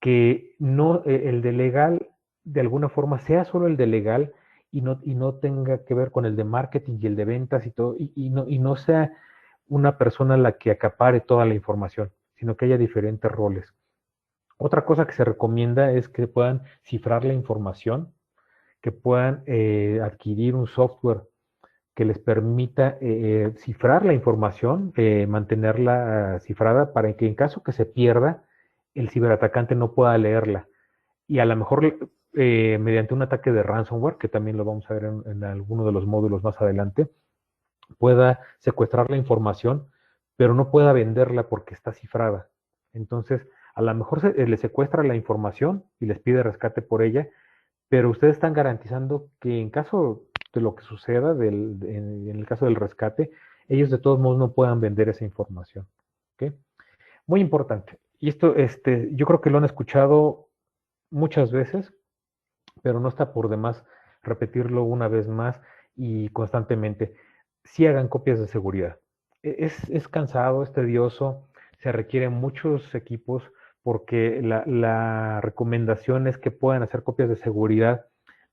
que no el de legal de alguna forma sea solo el de legal y no tenga que ver con el de marketing y el de ventas y todo, y no sea una persona la que acapare toda la información, sino que haya diferentes roles. Otra cosa que se recomienda es que puedan cifrar la información, que puedan adquirir un software que les permita cifrar la información, mantenerla cifrada para que en caso que se pierda, el ciberatacante no pueda leerla. Y a lo mejor mediante un ataque de ransomware, que también lo vamos a ver en alguno de los módulos más adelante, pueda secuestrar la información, pero no pueda venderla porque está cifrada. Entonces, a lo mejor le secuestra la información y les pide rescate por ella, pero ustedes están garantizando que en caso de lo que suceda, en el caso del rescate, ellos de todos modos no puedan vender esa información. ¿Okay? Muy importante. Y esto, yo creo que lo han escuchado muchas veces, pero no está por demás repetirlo una vez más y constantemente. Sí hagan copias de seguridad. Es cansado, es tedioso, se requieren muchos equipos porque la recomendación es que puedan hacer copias de seguridad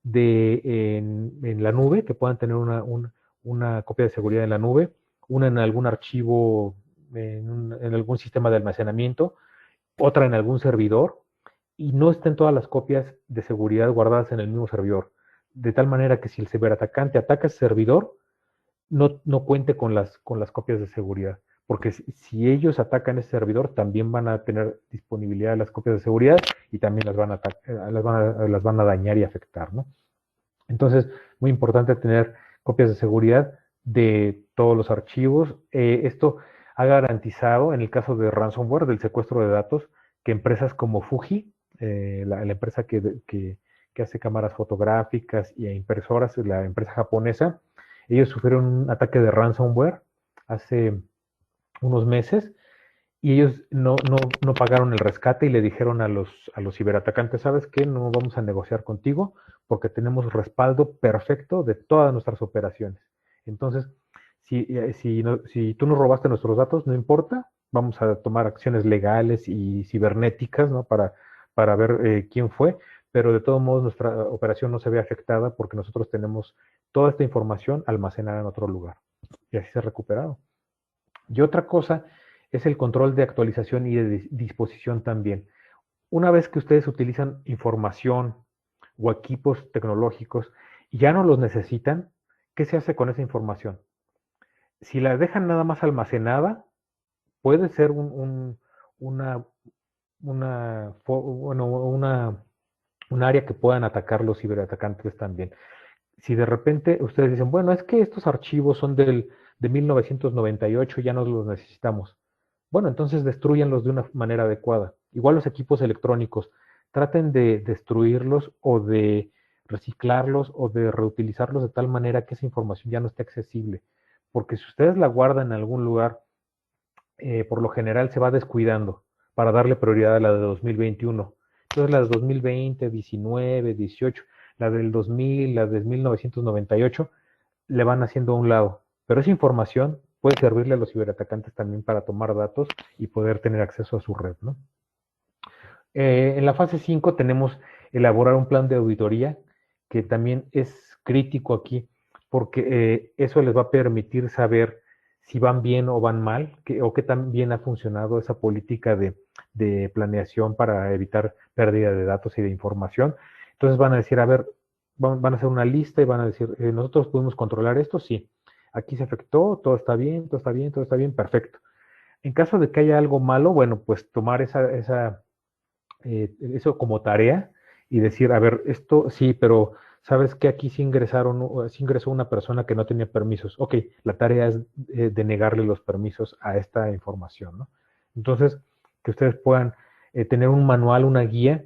en la nube, que puedan tener una copia de seguridad en la nube, una en algún archivo, en algún sistema de almacenamiento, otra en algún servidor, y no estén todas las copias de seguridad guardadas en el mismo servidor. De tal manera que si el ciberatacante ataca ese servidor, no cuente con las copias de seguridad. Porque si ellos atacan ese servidor, también van a tener disponibilidad de las copias de seguridad y también las van a dañar y afectar, ¿no? Entonces, muy importante tener copias de seguridad de todos los archivos. Esto ha garantizado, en el caso de ransomware, del secuestro de datos, que empresas como Fuji, la empresa que hace cámaras fotográficas e impresoras, la empresa japonesa, ellos sufrieron un ataque de ransomware hace unos meses y ellos no pagaron el rescate y le dijeron a los ciberatacantes, ¿sabes qué? No vamos a negociar contigo porque tenemos respaldo perfecto de todas nuestras operaciones. Entonces, si tú nos robaste nuestros datos, no importa, vamos a tomar acciones legales y cibernéticas, ¿no? Para ver quién fue, pero de todos modos nuestra operación no se ve afectada porque nosotros tenemos toda esta información almacenada en otro lugar. Y así se ha recuperado. Y otra cosa es el control de actualización y de disposición también. Una vez que ustedes utilizan información o equipos tecnológicos y ya no los necesitan, ¿qué se hace con esa información? Si la dejan nada más almacenada, puede ser una, un área que puedan atacar los ciberatacantes también. Si de repente ustedes dicen, bueno, es que estos archivos son de 1998, ya no los necesitamos. Bueno, entonces destruyanlos de una manera adecuada. Igual los equipos electrónicos, traten de destruirlos o de reciclarlos o de reutilizarlos de tal manera que esa información ya no esté accesible. Porque si ustedes la guardan en algún lugar, por lo general se va descuidando para darle prioridad a la de 2021. Entonces las de 2020, 19, 18, la del 2000, la de 1998, le van haciendo a un lado. Pero esa información puede servirle a los ciberatacantes también para tomar datos y poder tener acceso a su red, ¿no? En la fase 5 tenemos elaborar un plan de auditoría, que también es crítico aquí, porque eso les va a permitir saber si van bien o van mal, o qué tan bien ha funcionado esa política de planeación para evitar pérdida de datos y de información. Entonces van a decir, a ver, van a hacer una lista y van a decir, ¿nosotros podemos controlar esto? Sí. Aquí se afectó, todo está bien, todo está bien, todo está bien, perfecto. En caso de que haya algo malo, bueno, pues tomar eso como tarea y decir, a ver, esto sí, pero sabes que aquí sí ingresó una persona que no tenía permisos. Ok, la tarea es de negarle los permisos a esta información, ¿no? Entonces, que ustedes puedan tener un manual, una guía,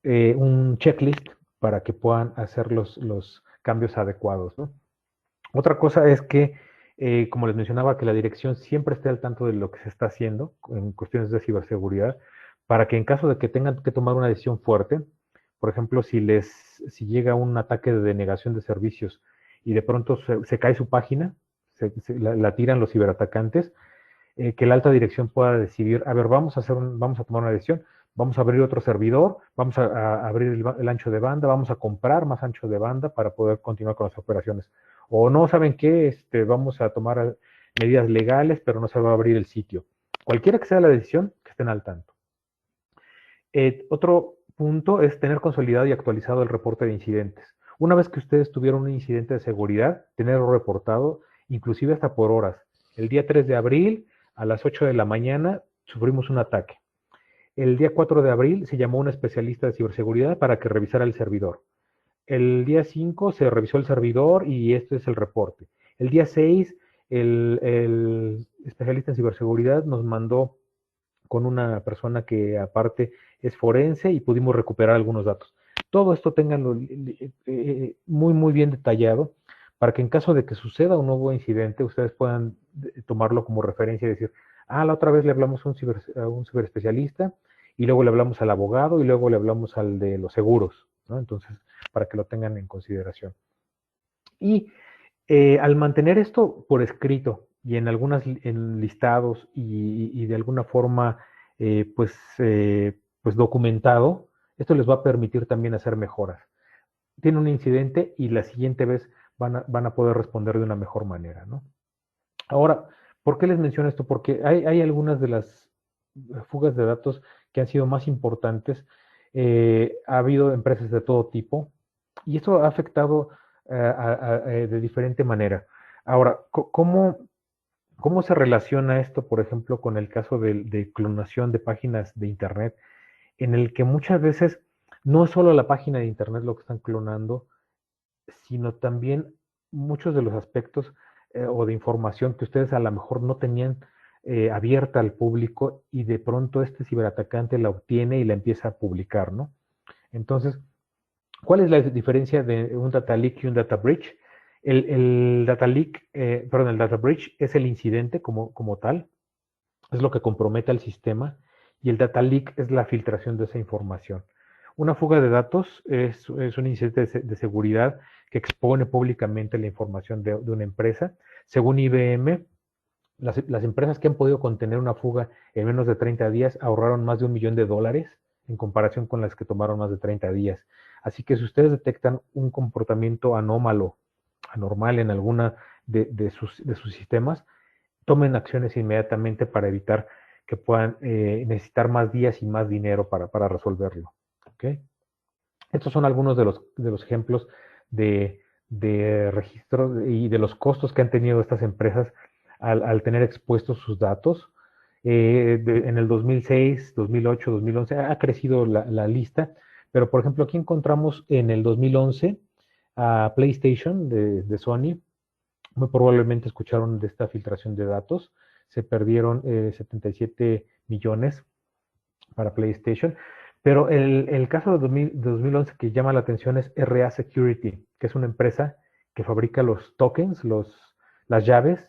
un checklist para que puedan hacer los cambios adecuados, ¿no? Otra cosa es que, como les mencionaba, que la dirección siempre esté al tanto de lo que se está haciendo en cuestiones de ciberseguridad, para que en caso de que tengan que tomar una decisión fuerte, por ejemplo, si llega un ataque de denegación de servicios y de pronto se cae su página, la tiran los ciberatacantes, que la alta dirección pueda decidir, a ver, vamos a tomar una decisión, vamos a abrir otro servidor, vamos a abrir el ancho de banda, vamos a comprar más ancho de banda para poder continuar con las operaciones. O no, ¿saben qué? Vamos a tomar medidas legales, pero no se va a abrir el sitio. Cualquiera que sea la decisión, que estén al tanto. Otro punto es tener consolidado y actualizado el reporte de incidentes. Una vez que ustedes tuvieron un incidente de seguridad, tenerlo reportado, inclusive hasta por horas. El día 3 de abril, a las 8 de la mañana, sufrimos un ataque. El día 4 de abril se llamó a un especialista de ciberseguridad para que revisara el servidor. El día 5 se revisó el servidor y este es el reporte. El día 6, el especialista en ciberseguridad nos mandó con una persona que aparte es forense y pudimos recuperar algunos datos. Todo esto tenganlo muy, muy bien detallado para que en caso de que suceda un nuevo incidente, ustedes puedan tomarlo como referencia y decir, la otra vez le hablamos a un ciberespecialista y luego le hablamos al abogado y luego le hablamos al de los seguros, ¿no? Entonces, para que lo tengan en consideración. Y al mantener esto por escrito y en listados y de alguna forma pues documentado, esto les va a permitir también hacer mejoras. Tiene un incidente y la siguiente vez van a poder responder de una mejor manera, ¿no? Ahora, ¿por qué les menciono esto? Porque hay algunas de las fugas de datos que han sido más importantes. Ha habido empresas de todo tipo y esto ha afectado de diferente manera. Ahora, ¿cómo se relaciona esto, por ejemplo, con el caso de clonación de páginas de Internet, en el que muchas veces no es solo la página de Internet lo que están clonando, sino también muchos de los aspectos o de información que ustedes a lo mejor no tenían abierta al público y de pronto este ciberatacante la obtiene y la empieza a publicar, ¿no? Entonces, ¿cuál es la diferencia de un data leak y un data breach? El data leak, el data breach es el incidente como tal, es lo que compromete al sistema y el data leak es la filtración de esa información. Una fuga de datos es un incidente de seguridad que expone públicamente la información de una empresa. Según IBM, las empresas que han podido contener una fuga en menos de 30 días ahorraron más de $1 millón en comparación con las que tomaron más de 30 días. Así que si ustedes detectan un comportamiento anormal en alguna de sus sistemas, tomen acciones inmediatamente para evitar que puedan necesitar más días y más dinero para resolverlo. ¿Okay? Estos son algunos de los ejemplos de registro y de los costos que han tenido estas empresas al tener expuestos sus datos. En el 2006, 2008, 2011 ha crecido la lista, pero por ejemplo aquí encontramos en el 2011 a PlayStation de Sony. Muy probablemente escucharon de esta filtración de datos. Se perdieron 77 millones para PlayStation. Pero el caso de 2011 que llama la atención es RA Security, que es una empresa que fabrica los tokens, las llaves,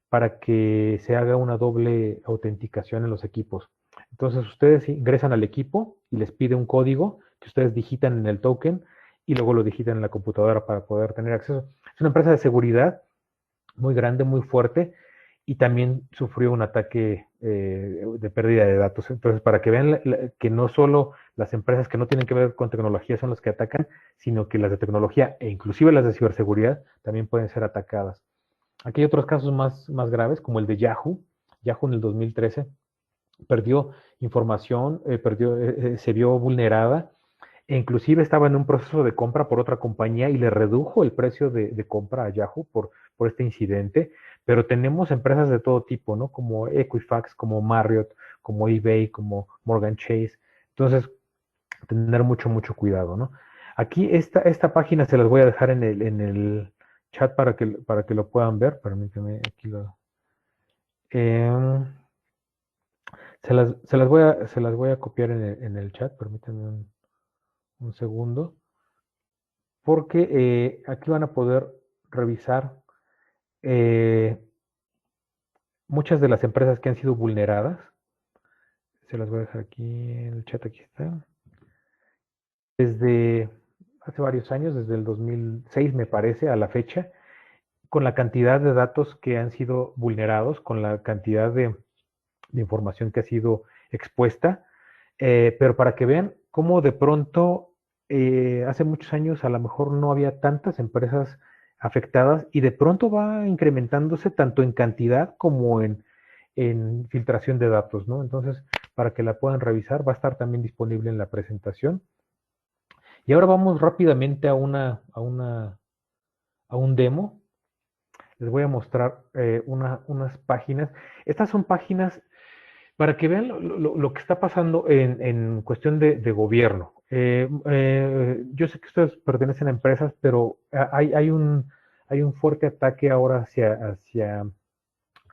para que se haga una doble autenticación en los equipos. Entonces ustedes ingresan al equipo y les pide un código que ustedes digitan en el token y luego lo digitan en la computadora para poder tener acceso. Es una empresa de seguridad muy grande, muy fuerte, y también sufrió un ataque de pérdida de datos. Entonces, para que vean que no solo las empresas que no tienen que ver con tecnología son las que atacan, sino que las de tecnología e inclusive las de ciberseguridad también pueden ser atacadas. Aquí hay otros casos más graves, como el de Yahoo. Yahoo en el 2013 perdió información, se vio vulnerada e inclusive estaba en un proceso de compra por otra compañía y le redujo el precio de compra a Yahoo por este incidente. Pero tenemos empresas de todo tipo, ¿no? Como Equifax, como Marriott, como eBay, como Morgan Chase. Entonces, tener mucho, mucho cuidado, ¿no? Aquí esta página se las voy a dejar en el chat para que lo puedan ver. Permítanme, aquí em, se las voy a copiar en el chat. Permítanme un segundo. Porque aquí van a poder revisar eh, muchas de las empresas que han sido vulneradas. Se las voy a dejar aquí en el chat, aquí está. Desde hace varios años, desde el 2006 me parece, a la fecha, con la cantidad de datos que han sido vulnerados, con la cantidad de información que ha sido expuesta, pero para que vean cómo de pronto, hace muchos años a lo mejor no había tantas empresas afectadas y de pronto va incrementándose tanto en cantidad como en filtración de datos, ¿no? Entonces, para que la puedan revisar, va a estar también disponible en la presentación. Y ahora vamos rápidamente a un demo. Les voy a mostrar unas páginas. Estas son páginas para que vean lo que está pasando en cuestión de gobierno. Yo sé que ustedes pertenecen a empresas, pero hay un fuerte ataque ahora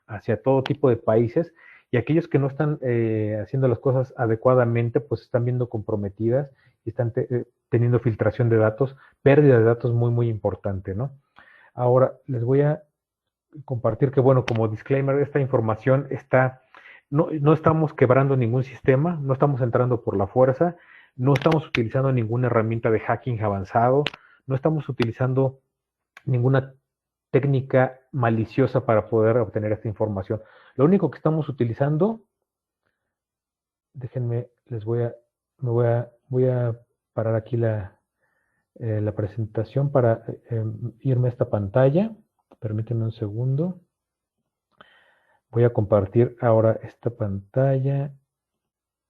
hacia todo tipo de países y aquellos que no están haciendo las cosas adecuadamente, pues están viendo comprometidas y están teniendo filtración de datos, pérdida de datos muy, muy importante, ¿no? Ahora, les voy a compartir que, bueno, como disclaimer, esta información no estamos quebrando ningún sistema, no estamos entrando por la fuerza, no estamos utilizando ninguna herramienta de hacking avanzado, no estamos utilizando ninguna técnica maliciosa para poder obtener esta información. Lo único que estamos utilizando, déjenme, voy a parar aquí la presentación para irme a esta pantalla. Permítanme un segundo. Voy a compartir ahora esta pantalla.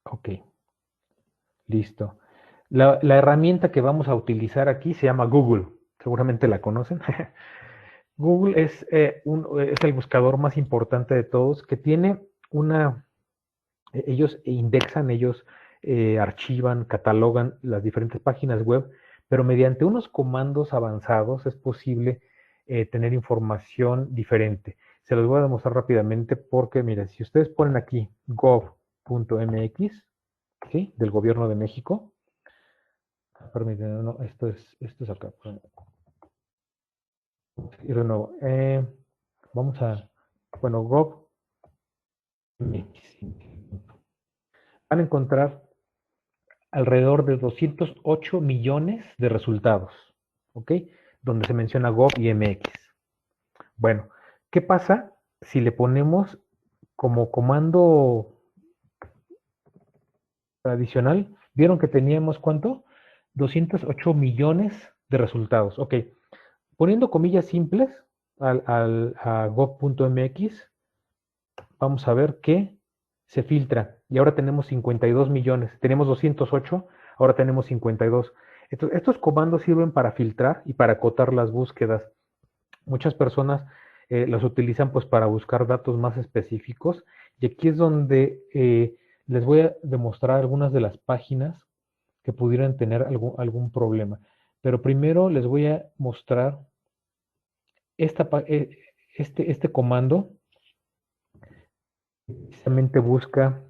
Ok, listo. La herramienta que vamos a utilizar aquí se llama Google. Seguramente la conocen. Google es el buscador más importante de todos, que tiene ellos indexan, ellos archivan, catalogan las diferentes páginas web, pero mediante unos comandos avanzados es posible tener información diferente. Se los voy a demostrar rápidamente porque, miren, si ustedes ponen aquí gov.mx, ¿sí? Del Gobierno de México. Permítanme, no, esto es acá. Y de nuevo, vamos bueno, gov.mx. Van a encontrar alrededor de 208 millones de resultados, ¿ok? Donde se menciona gov y mx. Bueno, ¿qué pasa si le ponemos como comando tradicional? ¿Vieron que teníamos cuánto? 208 millones de resultados. Ok, poniendo comillas simples a gov.mx, vamos a ver que se filtra. Y ahora tenemos 52 millones. Tenemos 208, ahora tenemos 52. Estos comandos sirven para filtrar y para acotar las búsquedas. Muchas personas los utilizan pues para buscar datos más específicos. Y aquí es donde les voy a demostrar algunas de las páginas que pudieran tener algún problema. Pero primero les voy a mostrar este comando. Precisamente busca,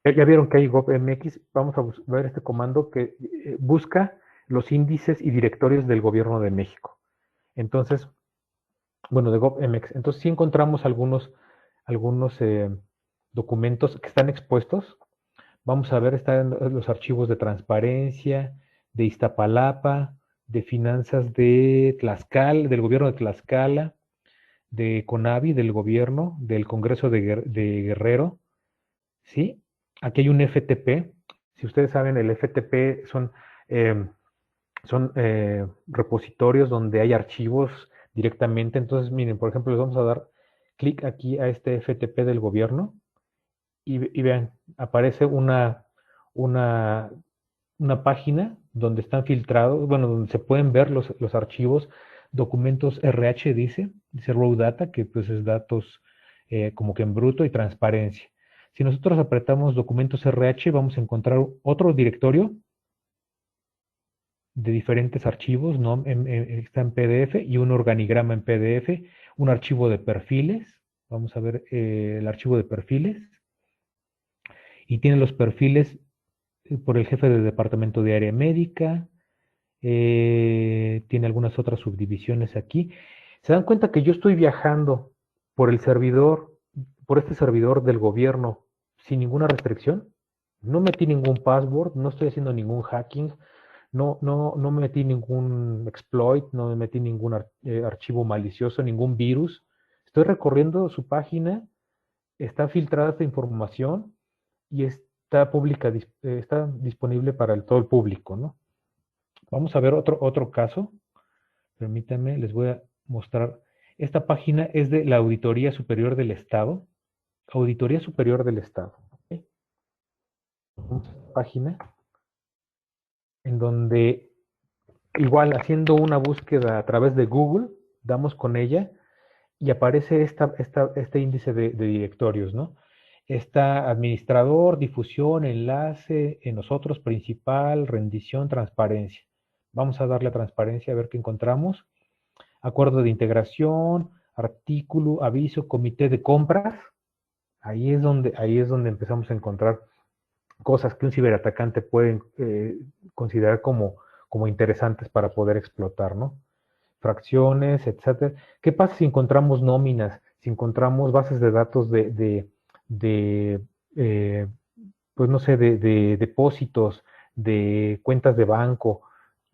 ya vieron que hay GovMX, vamos a ver este comando que busca los índices y directorios del Gobierno de México. Entonces, bueno, de GovMX. Entonces sí encontramos algunos documentos que están expuestos. Vamos a ver, están los archivos de transparencia, de Iztapalapa, de finanzas de Tlaxcala, del gobierno de Tlaxcala, de CONAVI, del gobierno, del Congreso de Guerrero, ¿sí? Aquí hay un FTP. Si ustedes saben, el FTP son repositorios donde hay archivos directamente. Entonces, miren, por ejemplo, les vamos a dar clic aquí a este FTP del gobierno y vean, aparece una, una página donde están filtrados, bueno, donde se pueden ver los archivos, documentos RH dice Raw Data, que pues es datos como que en bruto y transparencia. Si nosotros apretamos documentos RH, vamos a encontrar otro directorio de diferentes archivos, ¿no? Está en PDF y un organigrama en PDF, un archivo de perfiles, vamos a ver el archivo de perfiles, y tiene los perfiles por el jefe del departamento de área médica, tiene algunas otras subdivisiones aquí. ¿Se dan cuenta que yo estoy viajando por el servidor, por este servidor del gobierno sin ninguna restricción? No metí ningún password, no estoy haciendo ningún hacking, no metí ningún exploit, no me metí ningún archivo malicioso, ningún virus. Estoy recorriendo su página, está filtrada esta información y está pública, está disponible para todo el público, ¿no? Vamos a ver otro caso. Permítanme, les voy a mostrar. Esta página es de la Auditoría Superior del Estado. Auditoría Superior del Estado. ¿Okay? Página en donde igual haciendo una búsqueda a través de Google, damos con ella y aparece este índice de directorios, ¿no? Está administrador, difusión, enlace, en nosotros, principal, rendición, transparencia. Vamos a darle a transparencia a ver qué encontramos. Acuerdo de integración, artículo, aviso, comité de compras. Ahí es donde empezamos a encontrar cosas que un ciberatacante puede considerar como interesantes para poder explotar, ¿no? Fracciones, etcétera. ¿Qué pasa si encontramos nóminas, si encontramos bases de datos pues no sé, de depósitos, de cuentas de banco?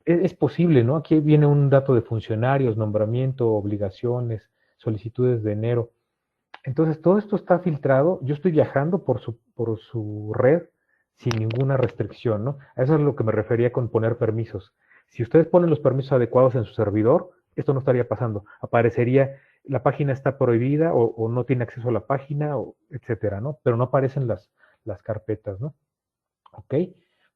Es posible, ¿no? Aquí viene un dato de funcionarios, nombramiento, obligaciones, solicitudes de enero. Entonces, todo esto está filtrado. Yo estoy viajando por su red sin ninguna restricción, ¿no? A eso es lo que me refería con poner permisos. Si ustedes ponen los permisos adecuados en su servidor, esto no estaría pasando. Aparecería, la página está prohibida o no tiene acceso a la página, etcétera, ¿no? Pero no aparecen las carpetas, ¿no? Ok.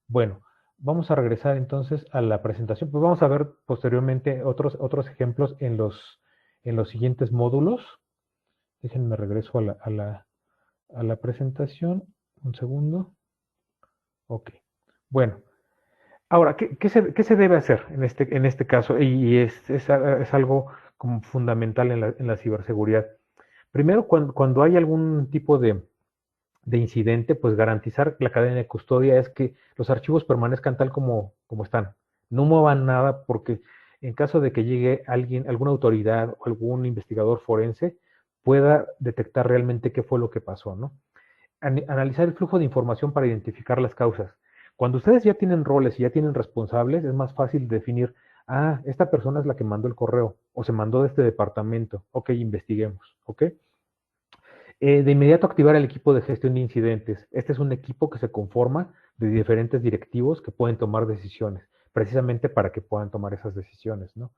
Bueno, vamos a regresar entonces a la presentación. Pues vamos a ver posteriormente otros ejemplos en los siguientes módulos. Déjenme regreso a la presentación. Un segundo. Ok. Bueno, ahora, ¿qué se debe hacer en este caso? Y es algo como fundamental en la ciberseguridad. Primero, cuando hay algún tipo de incidente, pues garantizar la cadena de custodia es que los archivos permanezcan tal como están. No muevan nada porque en caso de que llegue alguien, alguna autoridad o algún investigador forense, pueda detectar realmente qué fue lo que pasó, ¿no? Analizar el flujo de información para identificar las causas. Cuando ustedes ya tienen roles y ya tienen responsables, es más fácil definir, esta persona es la que mandó el correo o se mandó de este departamento. Ok, investiguemos. Ok. De inmediato activar el equipo de gestión de incidentes. Este es un equipo que se conforma de diferentes directivos que pueden tomar decisiones, precisamente para que puedan tomar esas decisiones, ¿no?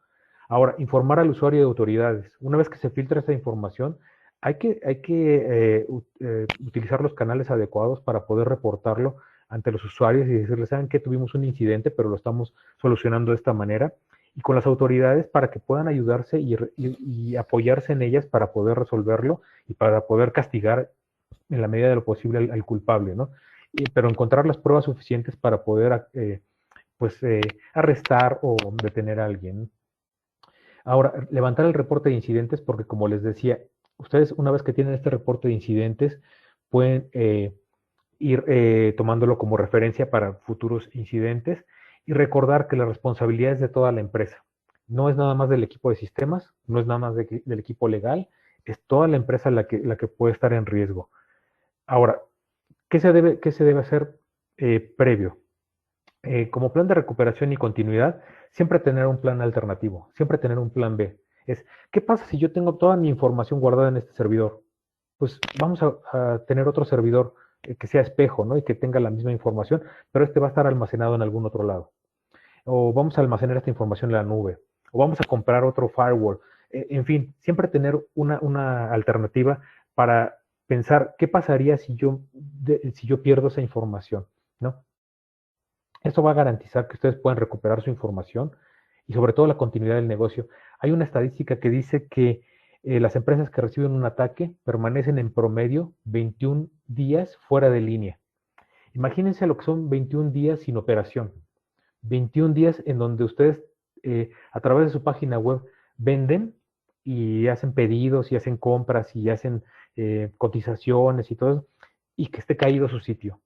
Ahora, informar al usuario de autoridades. Una vez que se filtra esta información, hay que utilizar los canales adecuados para poder reportarlo ante los usuarios y decirles, saben que tuvimos un incidente, pero lo estamos solucionando de esta manera, y con las autoridades para que puedan ayudarse y apoyarse en ellas para poder resolverlo y para poder castigar en la medida de lo posible al culpable, ¿no? Pero encontrar las pruebas suficientes para poder arrestar o detener a alguien. Ahora, levantar el reporte de incidentes, porque como les decía, ustedes una vez que tienen este reporte de incidentes, pueden ir tomándolo como referencia para futuros incidentes y recordar que la responsabilidad es de toda la empresa. No es nada más del equipo de sistemas, no es nada más del equipo legal, es toda la empresa la que puede estar en riesgo. Ahora, qué se debe hacer previo? Como plan de recuperación y continuidad, siempre tener un plan alternativo, siempre tener un plan B. ¿Qué pasa si yo tengo toda mi información guardada en este servidor? Pues vamos a tener otro servidor que sea espejo, ¿no? Y que tenga la misma información, pero este va a estar almacenado en algún otro lado. O vamos a almacenar esta información en la nube. O vamos a comprar otro firewall. En fin, siempre tener una alternativa para pensar qué pasaría si si yo pierdo esa información, ¿no? Esto va a garantizar que ustedes puedan recuperar su información y sobre todo la continuidad del negocio. Hay una estadística que dice que las empresas que reciben un ataque permanecen en promedio 21 días fuera de línea. Imagínense lo que son 21 días sin operación. 21 días en donde ustedes a través de su página web venden y hacen pedidos y hacen compras y hacen cotizaciones y todo eso, y que esté caído su sitio,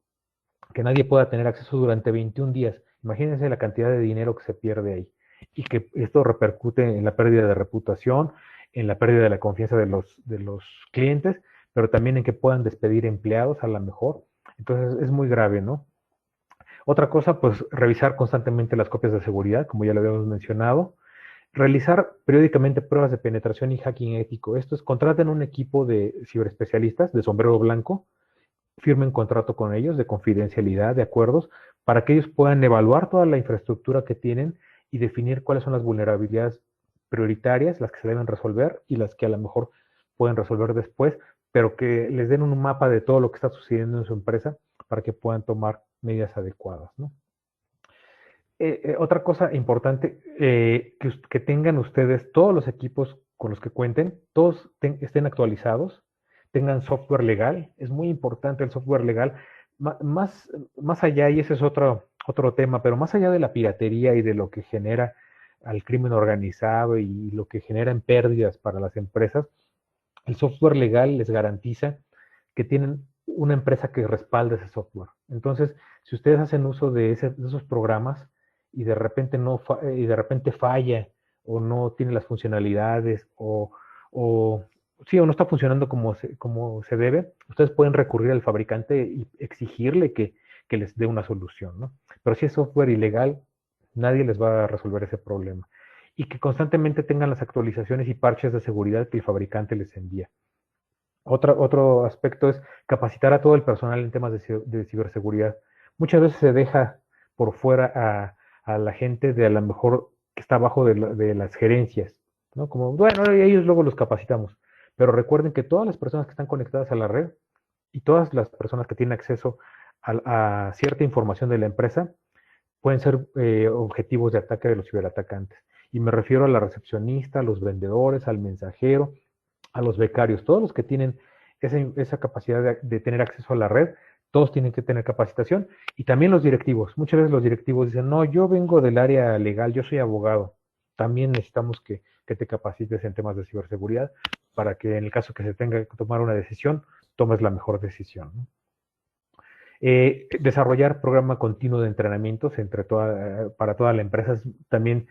que nadie pueda tener acceso durante 21 días. Imagínense la cantidad de dinero que se pierde ahí y que esto repercute en la pérdida de reputación, en la pérdida de la confianza de los clientes, pero también en que puedan despedir empleados a lo mejor. Entonces es muy grave, ¿no? Otra cosa, pues revisar constantemente las copias de seguridad, como ya lo habíamos mencionado. Realizar periódicamente pruebas de penetración y hacking ético. Esto es, contraten un equipo de ciberespecialistas de sombrero blanco, firmen contrato con ellos de confidencialidad, de acuerdos, para que ellos puedan evaluar toda la infraestructura que tienen y definir cuáles son las vulnerabilidades prioritarias, las que se deben resolver y las que a lo mejor pueden resolver después, pero que les den un mapa de todo lo que está sucediendo en su empresa para que puedan tomar medidas adecuadas, ¿no? Otra cosa importante, que tengan ustedes todos los equipos con los que cuenten, todos estén actualizados, tengan software legal, es muy importante el software legal, más allá, y ese es otro tema, pero más allá de la piratería y de lo que genera al crimen organizado y lo que genera en pérdidas para las empresas, el software legal les garantiza que tienen una empresa que respalde ese software. Entonces, si ustedes hacen uso de esos programas y de repente y de repente falla o no tiene las funcionalidades o sí o no está funcionando como se debe, ustedes pueden recurrir al fabricante y exigirle que les dé una solución, ¿no? Pero si es software ilegal, nadie les va a resolver ese problema. Y que constantemente tengan las actualizaciones y parches de seguridad que el fabricante les envía. Otro aspecto es capacitar a todo el personal en temas de ciberseguridad. Muchas veces se deja por fuera a la gente de a lo mejor que está abajo de las gerencias, ¿no? Como, bueno, ellos luego los capacitamos. Pero recuerden que todas las personas que están conectadas a la red y todas las personas que tienen acceso a cierta información de la empresa pueden ser objetivos de ataque de los ciberatacantes. Y me refiero a la recepcionista, a los vendedores, al mensajero, a los becarios, todos los que tienen esa capacidad de tener acceso a la red, todos tienen que tener capacitación y también los directivos. Muchas veces los directivos dicen, no, yo vengo del área legal, yo soy abogado. También necesitamos que te capacites en temas de ciberseguridad para que en el caso que se tenga que tomar una decisión, tomes la mejor decisión, ¿no? Desarrollar programa continuo de entrenamientos para toda la empresa es también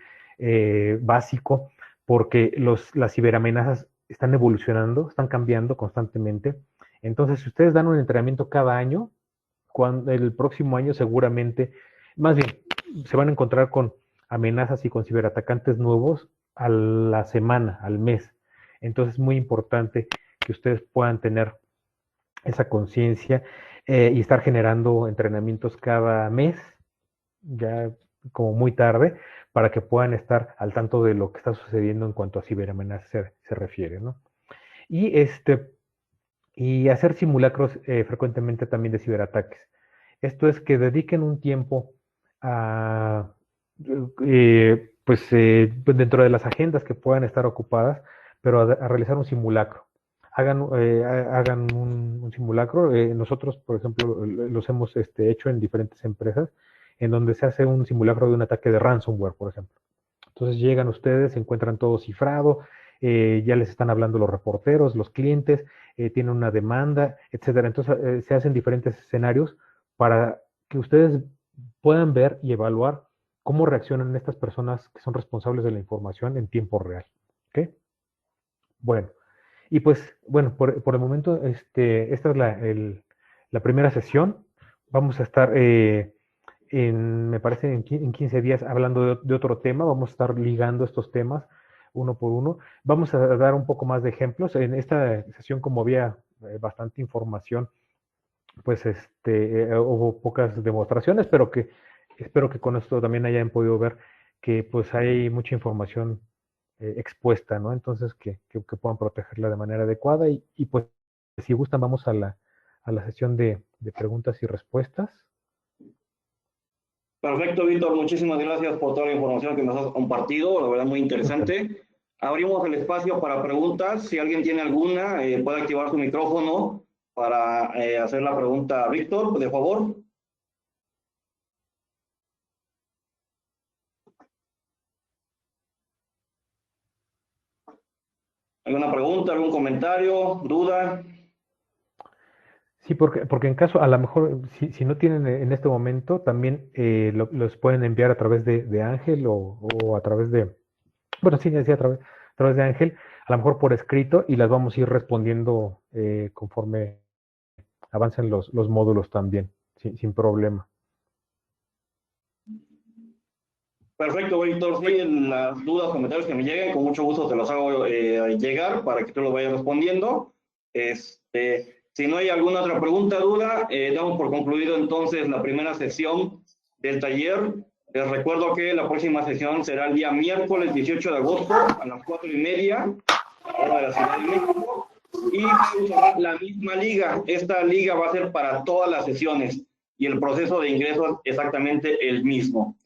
básico porque las ciberamenazas están evolucionando, están cambiando constantemente. Entonces, si ustedes dan un entrenamiento cada año, el próximo año seguramente, más bien, se van a encontrar con amenazas y con ciberatacantes nuevos a la semana, al mes. Entonces, es muy importante que ustedes puedan tener esa conciencia y estar generando entrenamientos cada mes, ya como muy tarde, para que puedan estar al tanto de lo que está sucediendo en cuanto a ciberamenazas se refiere, ¿no? Y, y hacer simulacros frecuentemente también de ciberataques. Esto es que dediquen un tiempo a, pues dentro de las agendas que puedan estar ocupadas, pero a realizar un simulacro. Hagan un simulacro. Nosotros, por ejemplo, los hemos hecho en diferentes empresas, en donde se hace un simulacro de un ataque de ransomware, por ejemplo. Entonces llegan ustedes, se encuentran todo cifrado, ya les están hablando los reporteros, los clientes, tienen una demanda, etcétera. Entonces se hacen diferentes escenarios para que ustedes puedan ver y evaluar cómo reaccionan estas personas que son responsables de la información en tiempo real. ¿Ok? Bueno, y pues, bueno, por el momento, esta es la primera sesión. Vamos a estar, me parece, en 15 días hablando de otro tema. Vamos a estar ligando estos temas uno por uno. Vamos a dar un poco más de ejemplos. En esta sesión, como había bastante información, pues hubo pocas demostraciones, pero que espero que con esto también hayan podido ver que pues hay mucha información expuesta, ¿no? Entonces que puedan protegerla de manera adecuada y pues si gustan, vamos a la sesión de preguntas y respuestas. Perfecto, Víctor. Muchísimas gracias por toda la información que nos has compartido. La verdad, muy interesante. Abrimos el espacio para preguntas. Si alguien tiene alguna, puede activar su micrófono para hacer la pregunta a Víctor, de favor. ¿Alguna pregunta, algún comentario, duda? Sí, porque en caso, a lo mejor, si no tienen en este momento, también los pueden enviar a través de Ángel o a través de, bueno, sí, a través de Ángel, a lo mejor por escrito, y las vamos a ir respondiendo conforme avancen los módulos también, sin problema. Perfecto, Víctor. Sí, las dudas, comentarios que me lleguen, con mucho gusto te los hago llegar para que tú los vayas respondiendo. Si no hay alguna otra pregunta, duda, damos por concluido entonces la primera sesión del taller. Les recuerdo que la próxima sesión será el día miércoles 18 de agosto a las 4:30, hora de la Ciudad de México, y se usará la misma liga. Esta liga va a ser para todas las sesiones y el proceso de ingreso es exactamente el mismo.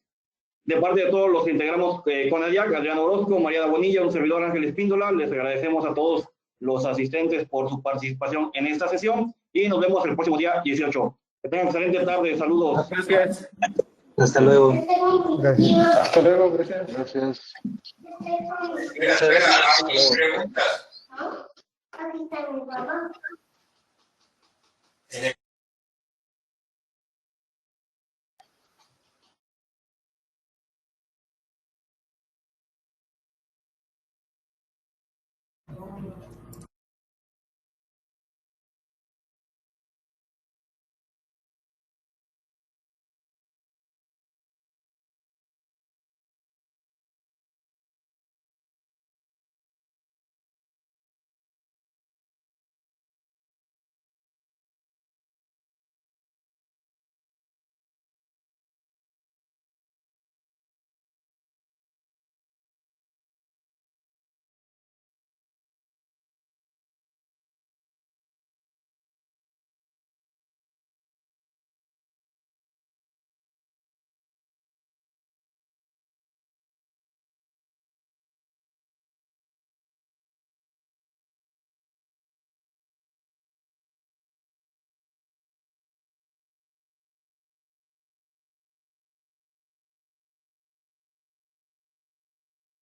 De parte de todos los que integramos CONADIAC, Adrián Orozco, María Bonilla, un servidor Ángel Espíndola, les agradecemos a todos los asistentes por su participación en esta sesión y nos vemos el próximo día 18. Que tengan excelente tarde, saludos. Gracias. Hasta luego. Gracias. Hasta luego, gracias. Gracias. Preguntas.